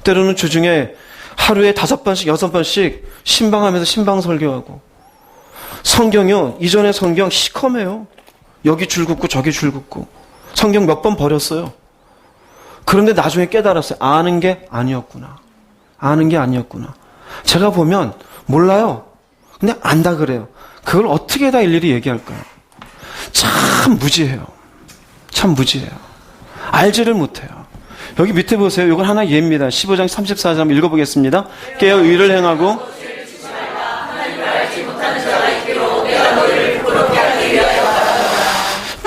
때로는 주중에 하루에 5번씩 6번씩 신방하면서 신방 설교하고. 성경요, 이전의 성경 시커매요. 여기 줄 긋고 저기 줄 긋고. 성경 몇 번 버렸어요. 그런데 나중에 깨달았어요. 아는 게 아니었구나. 아는 게 아니었구나. 제가 보면 몰라요. 근데 안다 그래요. 그걸 어떻게 다 일일이 얘기할까요? 참 무지해요. 참 무지해요. 알지를 못해요. 여기 밑에 보세요. 이건 하나 예입니다. 15장 34절 한번 읽어보겠습니다. 깨어 의를 행하고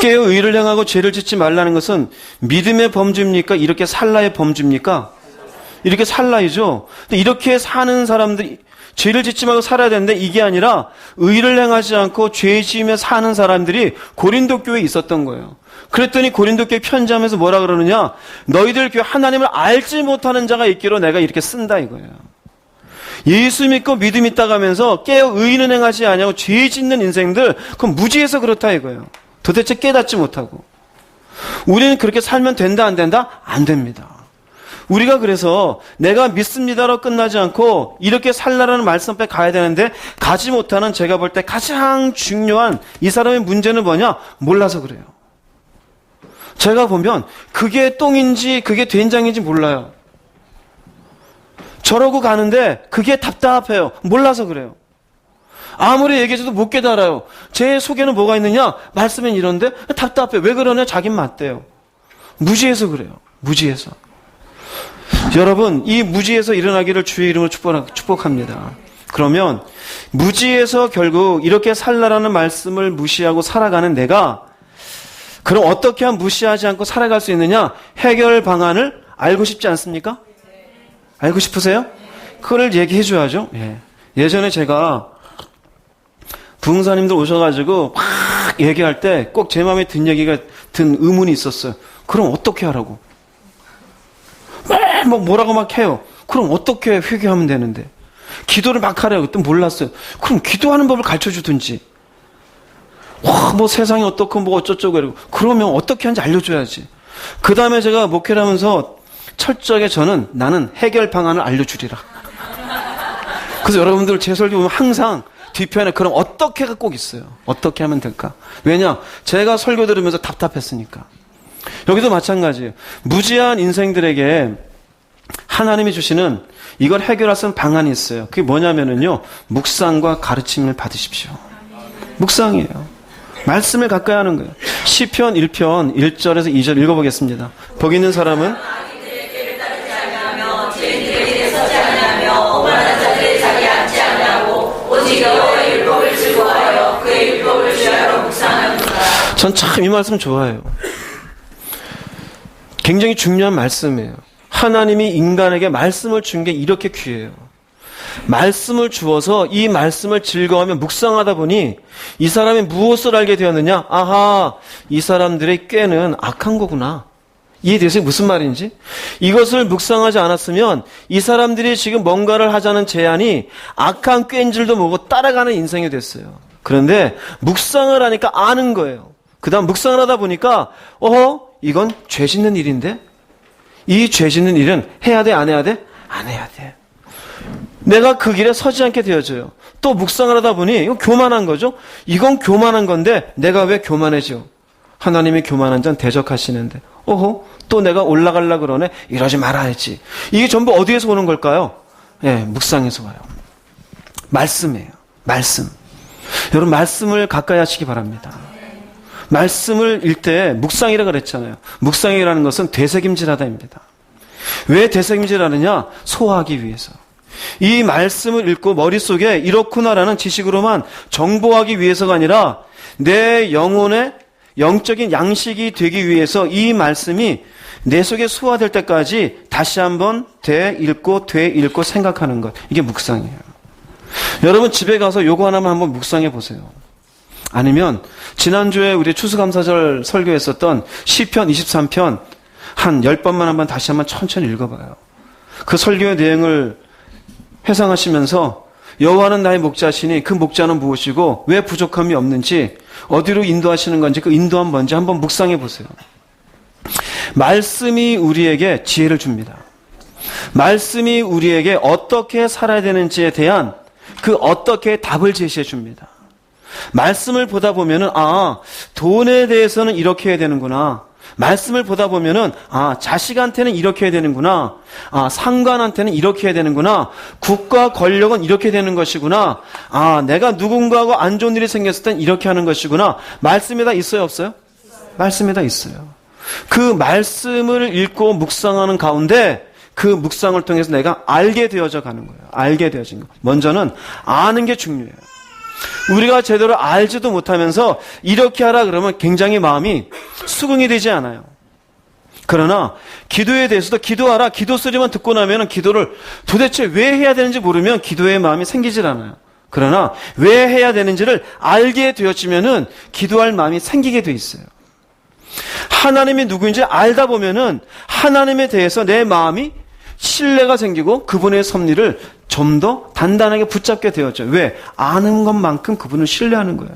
깨어 의를 행하고 죄를 짓지 말라는 것은 믿음의 범주입니까? 이렇게 살라의 범주입니까? 이렇게 살라이죠. 근데 이렇게 사는 사람들이, 죄를 짓지 말고 살아야 되는데 이게 아니라 의를 행하지 않고 죄 지으며 사는 사람들이 고린도 교회에 있었던 거예요. 그랬더니 고린도 교회 편지하면서 뭐라 그러느냐? 너희들 교회 하나님을 알지 못하는 자가 있기로 내가 이렇게 쓴다 이거예요. 예수 믿고 믿음 있다고 하면서 깨어 의는 행하지 아니하고 죄 짓는 인생들, 그건 무지해서 그렇다 이거예요. 도대체 깨닫지 못하고. 우리는 그렇게 살면 된다 안 된다? 안 됩니다. 우리가 그래서 내가 믿습니다로 끝나지 않고 이렇게 살라라는 말씀 앞에 가야 되는데 가지 못하는, 제가 볼 때 가장 중요한 이 사람의 문제는 뭐냐? 몰라서 그래요. 제가 보면 그게 똥인지 그게 된장인지 몰라요. 저러고 가는데 그게 답답해요. 몰라서 그래요. 아무리 얘기해줘도 못 깨달아요. 제 속에는 뭐가 있느냐? 말씀엔 이런데 답답해. 왜 그러냐? 자긴 맞대요. 무지해서 그래요. 무지해서. 여러분, 이 무지에서 일어나기를 주의 이름으로 축복합니다. 그러면 무지에서 결국 이렇게 살라라는 말씀을 무시하고 살아가는 내가, 그럼 어떻게 하면 무시하지 않고 살아갈 수 있느냐? 해결 방안을 알고 싶지 않습니까? 알고 싶으세요? 그걸 얘기해 줘야죠. 예전에 제가 부흥사님들 오셔가지고 막 얘기할 때 꼭 제 마음에 든 얘기가, 든 의문이 있었어요. 그럼 어떻게 하라고? 뭐 뭐라고 막 해요. 그럼 어떻게 회개하면 되는데? 기도를 막 하래요. 그때 몰랐어요. 그럼 기도하는 법을 가르쳐 주든지. 와, 뭐 세상이 어떻고 뭐 어쩌고 이러고. 그러면 어떻게 하는지 알려줘야지. 그 다음에 제가 목회를 하면서 철저하게 나는 해결 방안을 알려주리라. 그래서 여러분들 제 설교 보면 항상 뒤편에 그럼 어떻게가 꼭 있어요. 어떻게 하면 될까? 왜냐? 제가 설교 들으면서 답답했으니까. 여기도 마찬가지예요. 무지한 인생들에게 하나님이 주시는 이걸 해결할 수 있는 방안이 있어요. 그게 뭐냐면은요, 묵상과 가르침을 받으십시오. 묵상이에요. 말씀을 가까이 하는 거예요. 시편 1편 1절에서 2절 읽어보겠습니다. 거기 있는 사람은 전 참 이 말씀 좋아해요. 굉장히 중요한 말씀이에요. 하나님이 인간에게 말씀을 준 게 이렇게 귀해요. 말씀을 주어서 이 말씀을 즐거워하며 묵상하다 보니 이 사람이 무엇을 알게 되었느냐? 아하, 이 사람들의 꾀는 악한 거구나. 이해되세요? 무슨 말인지? 이것을 묵상하지 않았으면 이 사람들이 지금 뭔가를 하자는 제안이 악한 꾀인 줄도 모르고 따라가는 인생이 됐어요. 그런데 묵상을 하니까 아는 거예요. 그 다음 묵상을 하다 보니까 이건 죄 짓는 일인데? 이 죄 짓는 일은 해야 돼? 안 해야 돼? 안 해야 돼. 내가 그 길에 서지 않게 되어져요. 또 묵상을 하다 보니 이건 교만한 거죠. 이건 교만한 건데 내가 왜 교만해져? 하나님이 교만한 자는 대적하시는데 또 내가 올라가려고 그러네. 이러지 말아야지. 이게 전부 어디에서 오는 걸까요? 묵상에서 와요. 말씀이에요. 말씀. 여러분, 말씀을 가까이 하시기 바랍니다. 말씀을 읽을 때 묵상이라 그랬잖아요. 묵상이라는 것은 되새김질하다입니다. 왜 되새김질하느냐? 소화하기 위해서. 이 말씀을 읽고 머릿속에 이렇구나라는 지식으로만 정보하기 위해서가 아니라 내 영혼의 영적인 양식이 되기 위해서 이 말씀이 내 속에 소화될 때까지 다시 한번 되읽고 생각하는 것. 이게 묵상이에요. 여러분 집에 가서 요거 하나만 한번 묵상해 보세요. 아니면 지난주에 우리 추수감사절 설교했었던 시편 23편 한 10번만 한번 다시 한번 천천히 읽어봐요. 그 설교의 내용을 회상하시면서 여호와는 나의 목자시니 그 목자는 무엇이고 왜 부족함이 없는지 어디로 인도하시는 건지 그 인도함 뭔지 한번 묵상해 보세요. 말씀이 우리에게 지혜를 줍니다. 말씀이 우리에게 어떻게 살아야 되는지에 대한 그 어떻게 답을 제시해 줍니다. 말씀을 보다 보면은 돈에 대해서는 이렇게 해야 되는구나. 말씀을 보다 보면은 자식한테는 이렇게 해야 되는구나. 상관한테는 이렇게 해야 되는구나. 국가 권력은 이렇게 되는 것이구나. 내가 누군가하고 안 좋은 일이 생겼을 땐 이렇게 하는 것이구나. 말씀이 다 있어요, 없어요? 말씀이 다 있어요. 그 말씀을 읽고 묵상하는 가운데 그 묵상을 통해서 내가 알게 되어져 가는 거예요. 알게 되어진 거. 먼저는 아는 게 중요해요. 우리가 제대로 알지도 못하면서 이렇게 하라 그러면 굉장히 마음이 수긍이 되지 않아요. 그러나 기도에 대해서도 기도하라, 기도 소리만 듣고 나면 기도를 도대체 왜 해야 되는지 모르면 기도의 마음이 생기질 않아요. 그러나 왜 해야 되는지를 알게 되어지면은 기도할 마음이 생기게 돼 있어요. 하나님이 누구인지 알다 보면은 하나님에 대해서 내 마음이 신뢰가 생기고 그분의 섭리를 좀 더 단단하게 붙잡게 되었죠. 왜? 아는 것만큼 그분을 신뢰하는 거예요.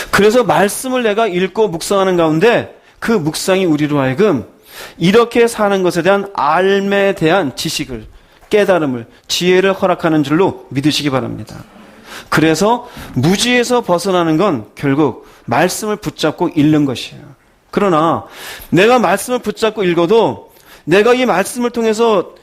그래서 말씀을 내가 읽고 묵상하는 가운데 그 묵상이 우리로 하여금 이렇게 사는 것에 대한 알에 대한 지식을, 깨달음을, 지혜를 허락하는 줄로 믿으시기 바랍니다. 그래서 무지에서 벗어나는 건 결국 말씀을 붙잡고 읽는 것이에요. 그러나 내가 말씀을 붙잡고 읽어도 내가 이 말씀을 통해서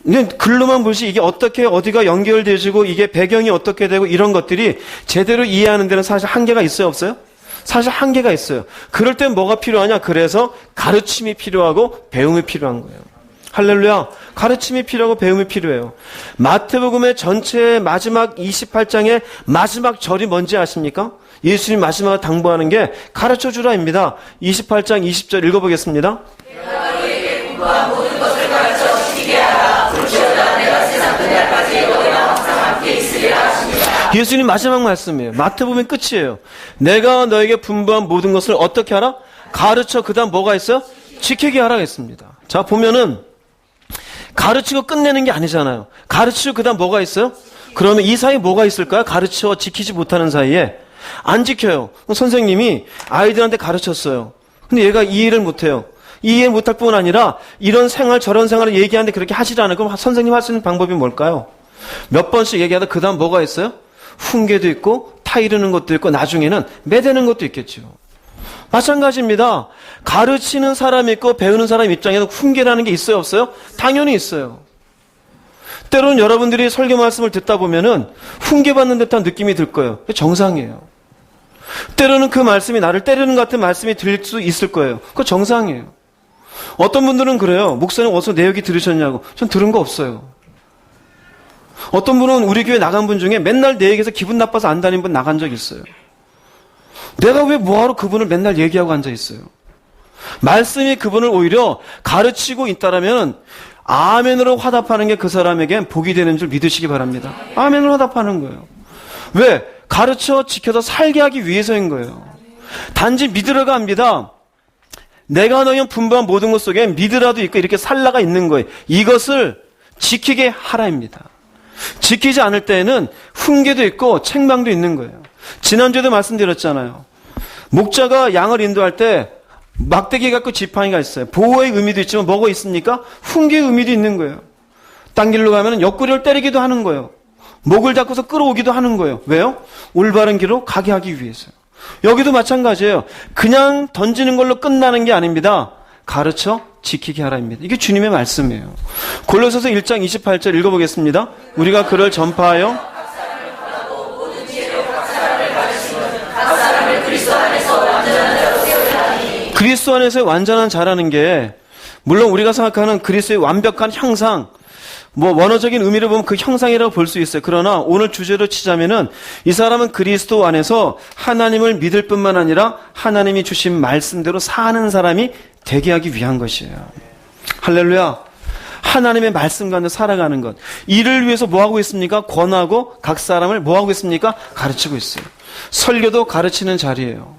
그냥 글로만 보시 이게 어떻게 어디가 연결되어지고 이게 배경이 어떻게 되고 이런 것들이 제대로 이해하는 데는 사실 한계가 있어요, 없어요? 사실 한계가 있어요. 그럴 땐 뭐가 필요하냐? 그래서 가르침이 필요하고 배움이 필요한 거예요. 할렐루야. 가르침이 필요하고 배움이 필요해요. 마태복음의 전체 마지막 28장의 마지막 절이 뭔지 아십니까? 예수님 마지막에 당부하는 게 가르쳐 주라입니다. 28장 20절 읽어보겠습니다. 내가 너희에게 공부한 모든 것을 가르쳐 지키게 하라. 그러시오다 내가 세상 끝날까지 너희와 항상 함께 있으리라 하십니다. 예수님 마지막 말씀이에요. 마태복음의 끝이에요. 내가 너에게 분부한 모든 것을 어떻게 하라? 가르쳐. 그 다음 뭐가 있어요? 지키게 하라 했습니다. 자, 보면은 가르치고 끝내는 게 아니잖아요. 가르치고 그 다음 뭐가 있어요? 그러면 이 사이에 뭐가 있을까요? 가르쳐 지키지 못하는 사이에 안 지켜요. 선생님이 아이들한테 가르쳤어요. 근데 얘가 이해를 못해요. 이해 못할 뿐 아니라 이런 생활 저런 생활을 얘기하는데 그렇게 하지 않아요. 그럼 선생님 할 수 있는 방법이 뭘까요? 몇 번씩 얘기하다 그 다음 뭐가 있어요? 훈계도 있고 타이르는 것도 있고 나중에는 매대는 것도 있겠죠. 마찬가지입니다. 가르치는 사람이 있고 배우는 사람 입장에서 훈계라는 게 있어요, 없어요? 당연히 있어요. 때로는 여러분들이 설교 말씀을 듣다 보면은 훈계받는 듯한 느낌이 들 거예요. 정상이에요. 때로는 그 말씀이 나를 때리는 것 같은 말씀이 들릴 수 있을 거예요. 그거 정상이에요. 어떤 분들은 그래요. 목사님 어디서 내 얘기 들으셨냐고. 전 들은 거 없어요. 어떤 분은 우리 교회 나간 분 중에 맨날 내 얘기해서 기분 나빠서 안 다닌 분 나간 적 있어요. 내가 왜 뭐하러 그분을 맨날 얘기하고 앉아 있어요? 말씀이 그분을 오히려 가르치고 있다라면 아멘으로 화답하는 게 그 사람에겐 복이 되는 줄 믿으시기 바랍니다. 아멘으로 화답하는 거예요. 왜? 가르쳐 지켜서 살게 하기 위해서인 거예요. 단지 믿으러가 합니다. 내가 너희는 분부한 모든 것 속에 믿으라도 있고 이렇게 살라가 있는 거예요. 이것을 지키게 하라입니다. 지키지 않을 때에는 훈계도 있고 책망도 있는 거예요. 지난주에도 말씀드렸잖아요. 목자가 양을 인도할 때 막대기 갖고 지팡이가 있어요. 보호의 의미도 있지만 뭐가 있습니까? 훈계의 의미도 있는 거예요. 딴 길로 가면 옆구리를 때리기도 하는 거예요. 목을 잡고서 끌어오기도 하는 거예요. 왜요? 올바른 길로 가게 하기 위해서요. 여기도 마찬가지예요. 그냥 던지는 걸로 끝나는 게 아닙니다. 가르쳐 지키게 하라입니다. 이게 주님의 말씀이에요. 골로새서 1장 28절 읽어보겠습니다. 우리가 그를 전파하여 그리스도 안에서의 완전한 자라는 게 물론 우리가 생각하는 그리스도의 완벽한 형상, 원어적인 의미를 보면 그 형상이라고 볼 수 있어요. 그러나 오늘 주제로 치자면은 이 사람은 그리스도 안에서 하나님을 믿을 뿐만 아니라 하나님이 주신 말씀대로 사는 사람이 되게 하기 위한 것이에요. 할렐루야. 하나님의 말씀 가운데 살아가는 것. 이를 위해서 뭐하고 있습니까? 권하고 각 사람을 뭐하고 있습니까? 가르치고 있어요. 설교도 가르치는 자리예요.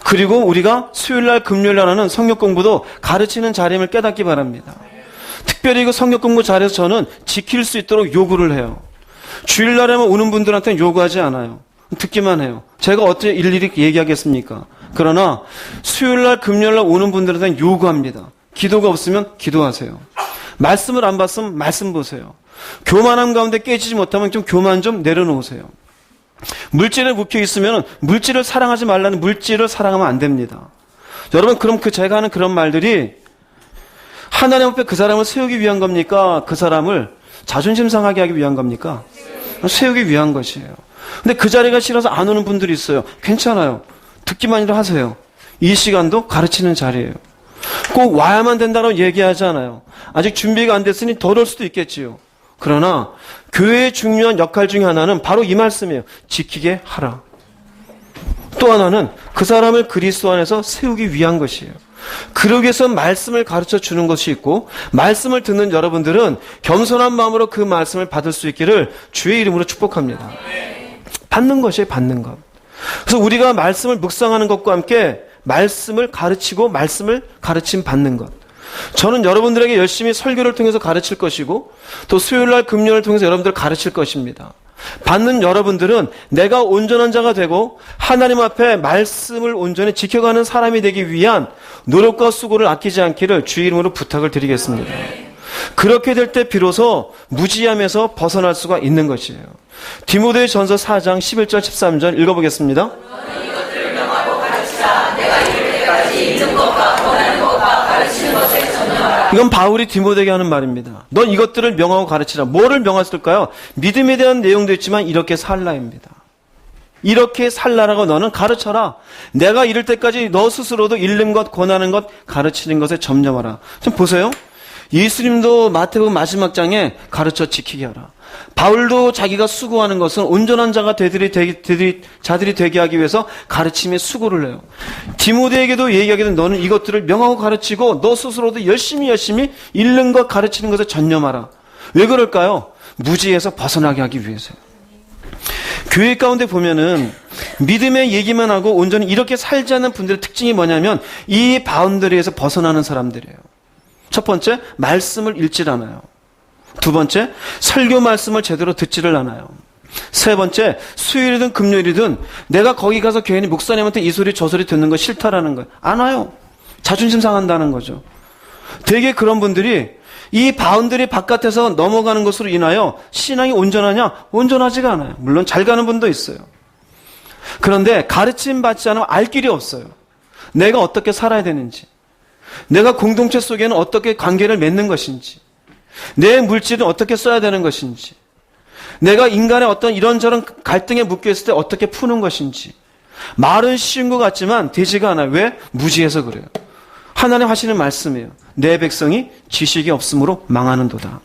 그리고 우리가 수요일날 금요일날 하는 성경 공부도 가르치는 자리임을 깨닫기 바랍니다. 특별히 그 성경 공부 자리에서 저는 지킬 수 있도록 요구를 해요. 주일날에만 오는 분들한테는 요구하지 않아요. 듣기만 해요. 제가 어떻게 일일이 얘기하겠습니까? 그러나 수요일날 금요일날 오는 분들한테는 요구합니다. 기도가 없으면 기도하세요. 말씀을 안 봤으면 말씀 보세요. 교만함 가운데 깨지지 못하면 좀 교만 좀 내려놓으세요. 물질에 묵혀 있으면 물질을 사랑하지 말라는 물질을 사랑하면 안 됩니다. 여러분, 그럼 제가 하는 그런 말들이 하나님 앞에 그 사람을 세우기 위한 겁니까? 그 사람을 자존심 상하게 하기 위한 겁니까? 세우기 위한 것이에요. 근데 그 자리가 싫어서 안 오는 분들이 있어요. 괜찮아요. 듣기만이라도 하세요. 이 시간도 가르치는 자리예요. 꼭 와야만 된다고 얘기하지 않아요. 아직 준비가 안 됐으니 덜 올 수도 있겠지요. 그러나 교회의 중요한 역할 중에 하나는 바로 이 말씀이에요. 지키게 하라. 또 하나는 그 사람을 그리스도 안에서 세우기 위한 것이에요. 그러기 위해서 말씀을 가르쳐 주는 것이 있고, 말씀을 듣는 여러분들은 겸손한 마음으로 그 말씀을 받을 수 있기를 주의 이름으로 축복합니다. 받는 것이에요, 받는 것. 그래서 우리가 말씀을 묵상하는 것과 함께 말씀을 가르치고 말씀을 가르침 받는 것. 저는 여러분들에게 열심히 설교를 통해서 가르칠 것이고, 또 수요일날 금요일을 통해서 여러분들을 가르칠 것입니다. 받는 여러분들은 내가 온전한 자가 되고 하나님 앞에 말씀을 온전히 지켜가는 사람이 되기 위한 노력과 수고를 아끼지 않기를 주의 이름으로 부탁을 드리겠습니다. 그렇게 될 때 비로소 무지함에서 벗어날 수가 있는 것이에요. 디모데전서 4장 11절 13절 읽어보겠습니다. 이것들을 명하고 가르치라. 내가 이를 때까지 읽는 것과 권하는 것과 가르치는 것을 전념하라. 이건 바울이 디모데에게 하는 말입니다. 넌 이것들을 명하고 가르치라. 뭐를 명했을까요? 믿음에 대한 내용도 있지만 이렇게 살라입니다. 이렇게 살라라고 너는 가르쳐라. 내가 이럴 때까지 너 스스로도 읽는 것, 권하는 것, 가르치는 것에 전념하라. 좀 보세요. 예수님도 마태복음 마지막 장에 가르쳐 지키게 하라. 바울도 자기가 수고하는 것은 온전한 자가 자들이 되게 하기 위해서 가르침에 수고를 해요. 디모데에게도 얘기하기는 너는 이것들을 명하고 가르치고 너 스스로도 열심히 읽는 것, 가르치는 것에 전념하라. 왜 그럴까요? 무지에서 벗어나게 하기 위해서요. 교회 가운데 보면은 믿음의 얘기만 하고 온전히 이렇게 살지 않는 분들의 특징이 뭐냐면 이 바운더리에서 벗어나는 사람들이에요. 첫 번째, 말씀을 읽질 않아요. 두 번째, 설교 말씀을 제대로 듣지를 않아요. 세 번째, 수요일이든 금요일이든 내가 거기 가서 괜히 목사님한테 이 소리 저 소리 듣는 거 싫다라는 거예요. 안 와요. 자존심 상한다는 거죠. 되게 그런 분들이 이 바운더리 바깥에서 넘어가는 것으로 인하여 신앙이 온전하냐? 온전하지가 않아요. 물론 잘 가는 분도 있어요. 그런데 가르침 받지 않으면 알 길이 없어요. 내가 어떻게 살아야 되는지, 내가 공동체 속에는 어떻게 관계를 맺는 것인지, 내 물질은 어떻게 써야 되는 것인지, 내가 인간의 어떤 이런저런 갈등에 묶여있을 때 어떻게 푸는 것인지. 말은 쉬운 것 같지만 되지가 않아요. 왜? 무지해서 그래요. 하나님 하시는 말씀이에요. 내 백성이 지식이 없으므로 망하는도다.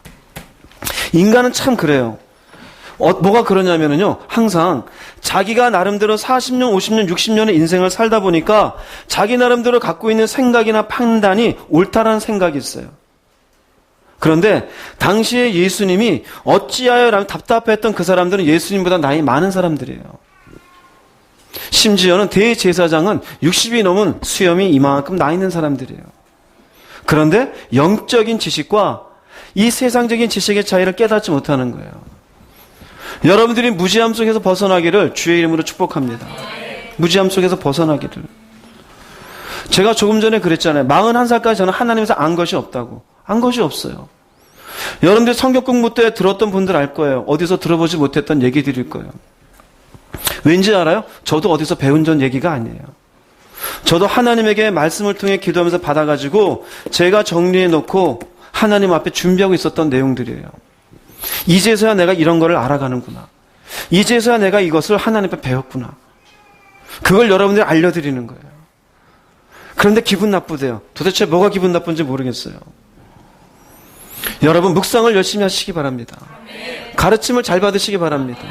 인간은 참 그래요. 뭐가 그러냐면요, 항상 자기가 나름대로 40년, 50년, 60년의 인생을 살다 보니까 자기 나름대로 갖고 있는 생각이나 판단이 옳다라는 생각이 있어요. 그런데 당시에 예수님이 어찌하여 라면 답답했던 그 사람들은 예수님보다 나이 많은 사람들이에요. 심지어는 대제사장은 60이 넘은 수염이 이만큼 나 있는 사람들이에요. 그런데 영적인 지식과 이 세상적인 지식의 차이를 깨닫지 못하는 거예요. 여러분들이 무지함 속에서 벗어나기를 주의 이름으로 축복합니다. 무지함 속에서 벗어나기를. 제가 조금 전에 그랬잖아요. 41살까지 저는 하나님에서 안 것이 없다고. 안 것이 없어요. 여러분들 성경 공부 때 들었던 분들 알 거예요. 어디서 들어보지 못했던 얘기들일 거예요. 왠지 알아요? 저도 어디서 배운 전 얘기가 아니에요. 저도 하나님에게 말씀을 통해 기도하면서 받아가지고 제가 정리해 놓고 하나님 앞에 준비하고 있었던 내용들이에요. 이제서야 내가 이런 거를 알아가는구나. 이제서야 내가 이것을 하나님 앞에 배웠구나. 그걸 여러분들이 알려드리는 거예요. 그런데 기분 나쁘대요. 도대체 뭐가 기분 나쁜지 모르겠어요. 여러분 묵상을 열심히 하시기 바랍니다. 가르침을 잘 받으시기 바랍니다.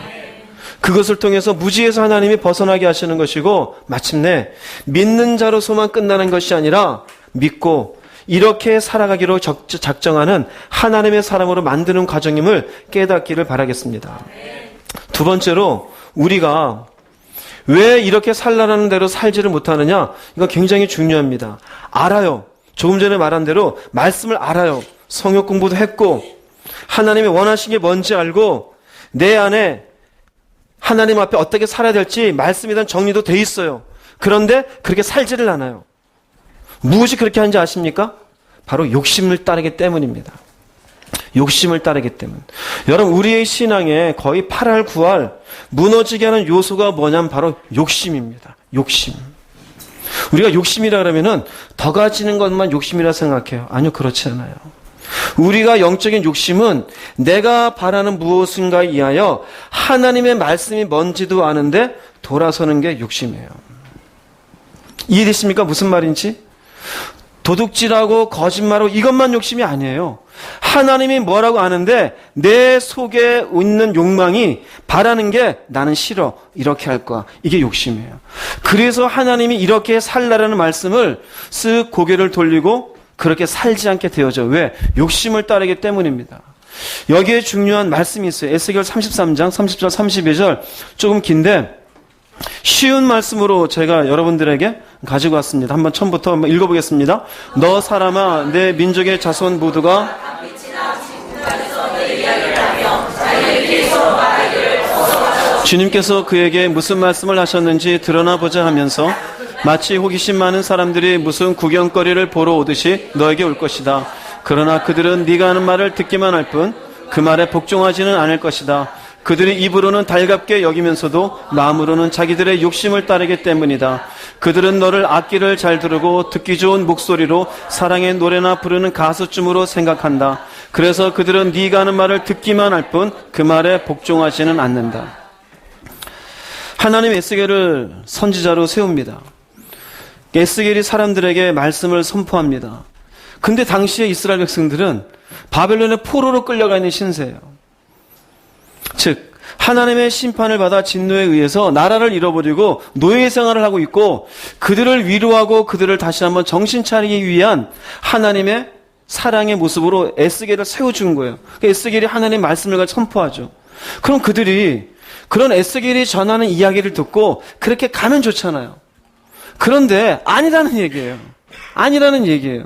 그것을 통해서 무지에서 하나님이 벗어나게 하시는 것이고, 마침내 믿는 자로서만 끝나는 것이 아니라 믿고 이렇게 살아가기로 작정하는 하나님의 사람으로 만드는 과정임을 깨닫기를 바라겠습니다. 두 번째로, 우리가 왜 이렇게 살라는 대로 살지를 못하느냐? 이거 굉장히 중요합니다. 알아요. 조금 전에 말한 대로 말씀을 알아요. 성역 공부도 했고 하나님이 원하신 게 뭔지 알고 내 안에 하나님 앞에 어떻게 살아야 될지 말씀에 대한 정리도 돼 있어요. 그런데 그렇게 살지를 않아요. 무엇이 그렇게 하는지 아십니까? 바로 욕심을 따르기 때문입니다. 욕심을 따르기 때문. 여러분, 우리의 신앙에 거의 8할 9할 무너지게 하는 요소가 뭐냐면 바로 욕심입니다. 욕심. 우리가 욕심이라 그러면은 더 가지는 것만 욕심이라 생각해요. 아니요, 그렇지 않아요. 우리가 영적인 욕심은 내가 바라는 무엇인가에 의하여 하나님의 말씀이 뭔지도 아는데 돌아서는 게 욕심이에요. 이해되십니까? 무슨 말인지? 도둑질하고 거짓말하고 이것만 욕심이 아니에요. 하나님이 뭐라고 아는데 내 속에 있는 욕망이 바라는 게 나는 싫어. 이렇게 할 거야. 이게 욕심이에요. 그래서 하나님이 이렇게 살라라는 말씀을 쓱 고개를 돌리고 그렇게 살지 않게 되어져. 왜? 욕심을 따르기 때문입니다. 여기에 중요한 말씀이 있어요. 에스겔 33장 30절 32절 조금 긴데 쉬운 말씀으로 제가 여러분들에게 가지고 왔습니다. 한번 처음부터 한번 읽어보겠습니다. 너 사람아 내 민족의 자손 모두가 주님께서 그에게 무슨 말씀을 하셨는지 드러나 보자 하면서 마치 호기심 많은 사람들이 무슨 구경거리를 보러 오듯이 너에게 올 것이다. 그러나 그들은 네가 하는 말을 듣기만 할 뿐 그 말에 복종하지는 않을 것이다. 그들이 입으로는 달갑게 여기면서도 마음으로는 자기들의 욕심을 따르기 때문이다. 그들은 너를 악기를 잘 들고 듣기 좋은 목소리로 사랑의 노래나 부르는 가수쯤으로 생각한다. 그래서 그들은 네가 하는 말을 듣기만 할 뿐 그 말에 복종하지는 않는다. 하나님 에스겔을 선지자로 세웁니다. 에스겔이 사람들에게 말씀을 선포합니다. 근데 당시에 이스라엘 백성들은 바벨론의 포로로 끌려가 있는 신세예요. 즉 하나님의 심판을 받아 진노에 의해서 나라를 잃어버리고 노예 생활을 하고 있고 그들을 위로하고 그들을 다시 한번 정신 차리기 위한 하나님의 사랑의 모습으로 에스겔을 세워준 거예요. 에스겔이 하나님의 말씀을 선포하죠. 그럼 그들이 그런 에스겔이 전하는 이야기를 듣고 그렇게 가면 좋잖아요. 그런데 아니라는 얘기예요. 아니라는 얘기예요.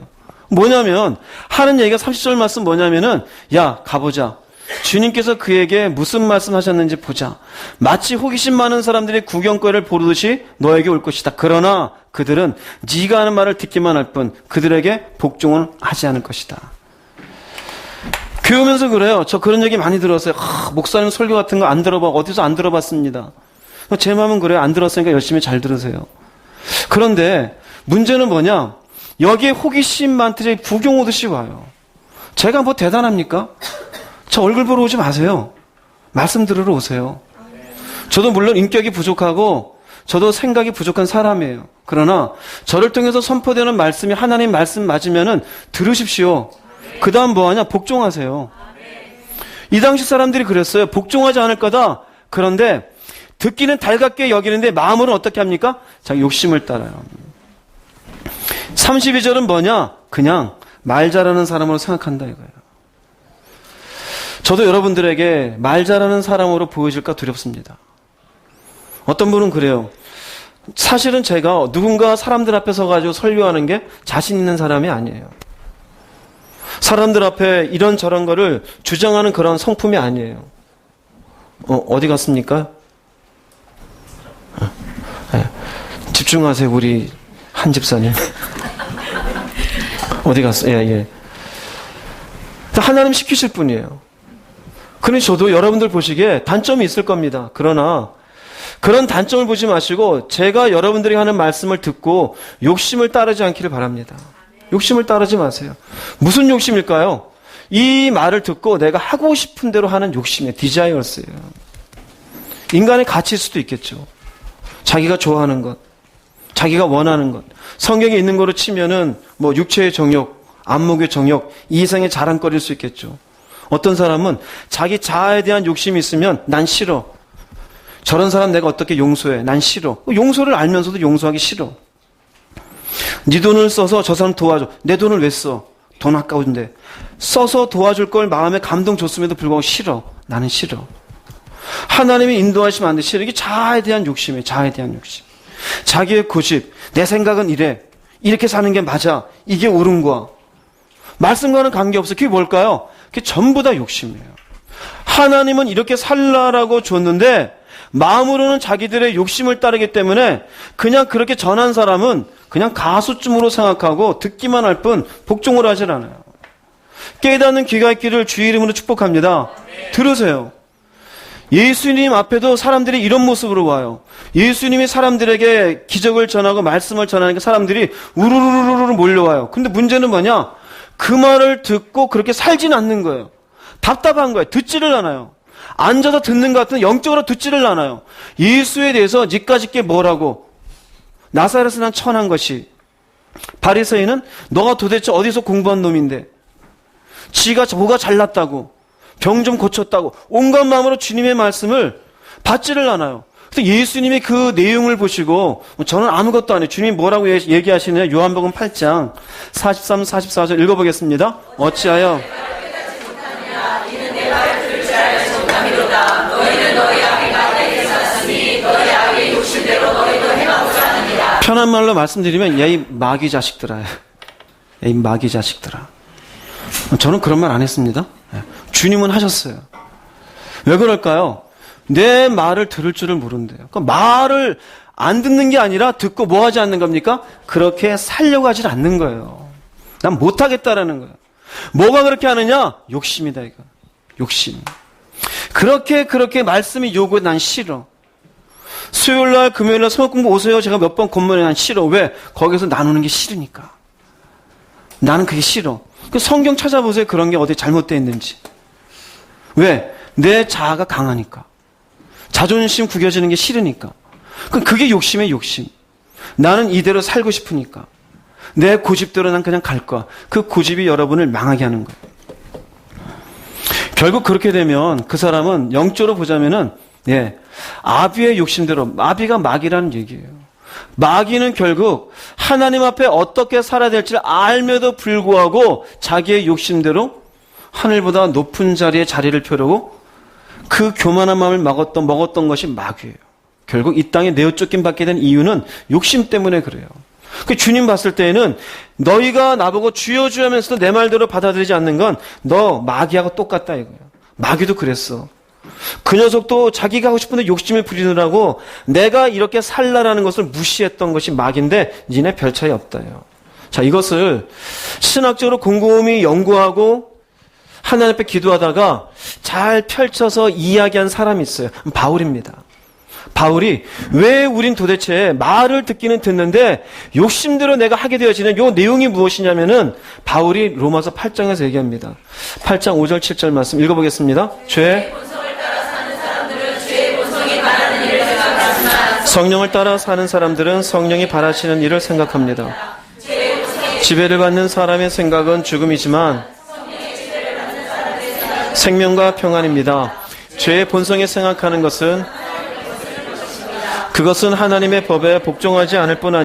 뭐냐면 하는 얘기가 30절 말씀 뭐냐면은 야 가보자. 주님께서 그에게 무슨 말씀하셨는지 보자. 마치 호기심 많은 사람들이 구경거리를 보듯이 너에게 올 것이다. 그러나 그들은 네가 하는 말을 듣기만 할 뿐 그들에게 복종은 하지 않을 것이다. 교회 오면서 그래요. 저 그런 얘기 많이 들었어요. 목사님 설교 같은 거 안 들어봐. 어디서 안 들어봤습니다. 제 마음은 그래요. 안 들었으니까 열심히 잘 들으세요. 그런데 문제는 뭐냐? 여기에 호기심 많들이 구경 오듯이 와요. 제가 뭐 대단합니까? 저 얼굴 보러 오지 마세요. 말씀 들으러 오세요. 저도 물론 인격이 부족하고 저도 생각이 부족한 사람이에요. 그러나 저를 통해서 선포되는 말씀이 하나님 말씀 맞으면은 들으십시오. 그 다음 뭐하냐? 복종하세요. 이 당시 사람들이 그랬어요. 복종하지 않을 거다. 그런데 듣기는 달갑게 여기는데 마음으로는 어떻게 합니까? 자기 욕심을 따라요. 32절은 뭐냐? 그냥 말 잘하는 사람으로 생각한다 이거예요. 저도 여러분들에게 말 잘하는 사람으로 보여질까 두렵습니다. 어떤 분은 그래요. 사실은 제가 누군가 사람들 앞에 서가지고 설교하는 게 자신 있는 사람이 아니에요. 사람들 앞에 이런저런 거를 주장하는 그런 성품이 아니에요. 어디 갔습니까? 네. 집중하세요, 우리 한 집사님. 어디 갔어? 예. 하나님 시키실 분이에요. 그런데 저도 여러분들 보시기에 단점이 있을 겁니다. 그러나 그런 단점을 보지 마시고 제가 여러분들이 하는 말씀을 듣고 욕심을 따르지 않기를 바랍니다. 욕심을 따르지 마세요. 무슨 욕심일까요? 이 말을 듣고 내가 하고 싶은 대로 하는 욕심이에요. 디자이어스예요. 인간의 가치일 수도 있겠죠. 자기가 좋아하는 것, 자기가 원하는 것. 성경에 있는 거로 치면은 뭐 육체의 정욕, 안목의 정욕, 이생의 자랑거리일 수 있겠죠. 어떤 사람은 자기 자아에 대한 욕심이 있으면 난 싫어. 저런 사람 내가 어떻게 용서해? 난 싫어. 용서를 알면서도 용서하기 싫어. 네 돈을 써서 저 사람 도와줘. 내 돈을 왜 써? 돈 아까운데. 써서 도와줄 걸 마음에 감동 줬음에도 불구하고 싫어. 나는 싫어. 하나님이 인도하시면 안 돼. 싫어. 이게 자아에 대한 욕심이에요. 자아에 대한 욕심. 자기의 고집. 내 생각은 이래. 이렇게 사는 게 맞아. 이게 옳은 거야. 말씀과는 관계없어. 그게 뭘까요? 그게 전부 다 욕심이에요. 하나님은 이렇게 살라라고 줬는데 마음으로는 자기들의 욕심을 따르기 때문에 그냥 그렇게 전한 사람은 그냥 가수쯤으로 생각하고 듣기만 할 뿐 복종을 하질 않아요. 깨닫는 귀가 있기를 주의 이름으로 축복합니다. 들으세요. 예수님 앞에도 사람들이 이런 모습으로 와요. 예수님이 사람들에게 기적을 전하고 말씀을 전하니까 사람들이 우르르르르 몰려와요. 근데 문제는 뭐냐? 그 말을 듣고 그렇게 살지는 않는 거예요. 답답한 거예요. 듣지를 않아요. 앉아서 듣는 것 같은 영적으로 듣지를 않아요. 예수에 대해서 니까짓게 뭐라고? 나사렛은 난 천한 것이 바리새인은 너가 도대체 어디서 공부한 놈인데 지가 뭐가 잘났다고 병 좀 고쳤다고 온갖 마음으로 주님의 말씀을 받지를 않아요. 그래서 예수님이 그 내용을 보시고 저는 아무것도 안 해요. 주님이 뭐라고 얘기하시느냐. 요한복음 8장 43, 44절 읽어보겠습니다. 어찌하여 이는 내 말을 들을 줄 알지 못함이로다. 너희는 너희 악을 마땅히 샀으니 너희 악의 욕심대로 너희도 행하고자 하느니라. 편한 말로 말씀드리면 야 이 마귀 자식들아. 야 이 마귀 자식들아. 저는 그런 말 안 했습니다. 주님은 하셨어요. 왜 그럴까요? 내 말을 들을 줄을 모른대요. 그러니까 말을 안 듣는 게 아니라 듣고 뭐 하지 않는 겁니까? 그렇게 살려고 하질 않는 거예요. 난 못하겠다라는 거예요. 뭐가 그렇게 하느냐? 욕심이다 이거. 욕심. 그렇게 말씀이 요구해 난 싫어. 수요일날 금요일날 성경 공부 오세요. 제가 몇 번 권면해 난 싫어. 왜? 거기서 나누는 게 싫으니까. 나는 그게 싫어. 그 성경 찾아보세요. 그런 게 어디 잘못되어 있는지. 왜? 내 자아가 강하니까. 자존심 구겨지는 게 싫으니까. 그게 욕심의 욕심. 나는 이대로 살고 싶으니까. 내 고집대로 난 그냥 갈 거야. 그 고집이 여러분을 망하게 하는 거예요. 결국 그렇게 되면 그 사람은 영적으로 보자면은 아비의 욕심대로, 아비가 마귀라는 얘기예요. 마귀는 결국 하나님 앞에 어떻게 살아야 될지를 알면도 불구하고 자기의 욕심대로 하늘보다 높은 자리에 자리를 펴려고 그 교만한 마음을 먹었던 것이 마귀예요. 결국 이 땅에 내어 쫓김 받게 된 이유는 욕심 때문에 그래요. 그 주님 봤을 때에는 너희가 나보고 주여 주여 하면서도 내 말대로 받아들이지 않는 건 너 마귀하고 똑같다 이거예요. 마귀도 그랬어. 그 녀석도 자기가 하고 싶은데 욕심을 부리느라고 내가 이렇게 살라라는 것을 무시했던 것이 마귀인데 니네 별 차이 없다요. 자, 이것을 신학적으로 곰곰이 연구하고 하나님 앞에 기도하다가 잘 펼쳐서 이야기한 사람이 있어요. 바울입니다. 바울이 왜 우린 도대체 말을 듣기는 듣는데 욕심대로 내가 하게 되어지는 요 내용이 무엇이냐면은 바울이 로마서 8장에서 얘기합니다. 8장 5절 7절 말씀 읽어보겠습니다. 본성을 따라 사는 사람들은 죄의 본성이 바라는 일을 생각하지만 성령을 따라 사는 사람들은 성령이 바라시는 일을 생각합니다. 지배를 받는 사람의 생각은 죽음이지만 생명과 평안입니다. 죄의 본성에 생각하는 것은 그것은 하나님의 법에 복종하지 않을 뿐 아니라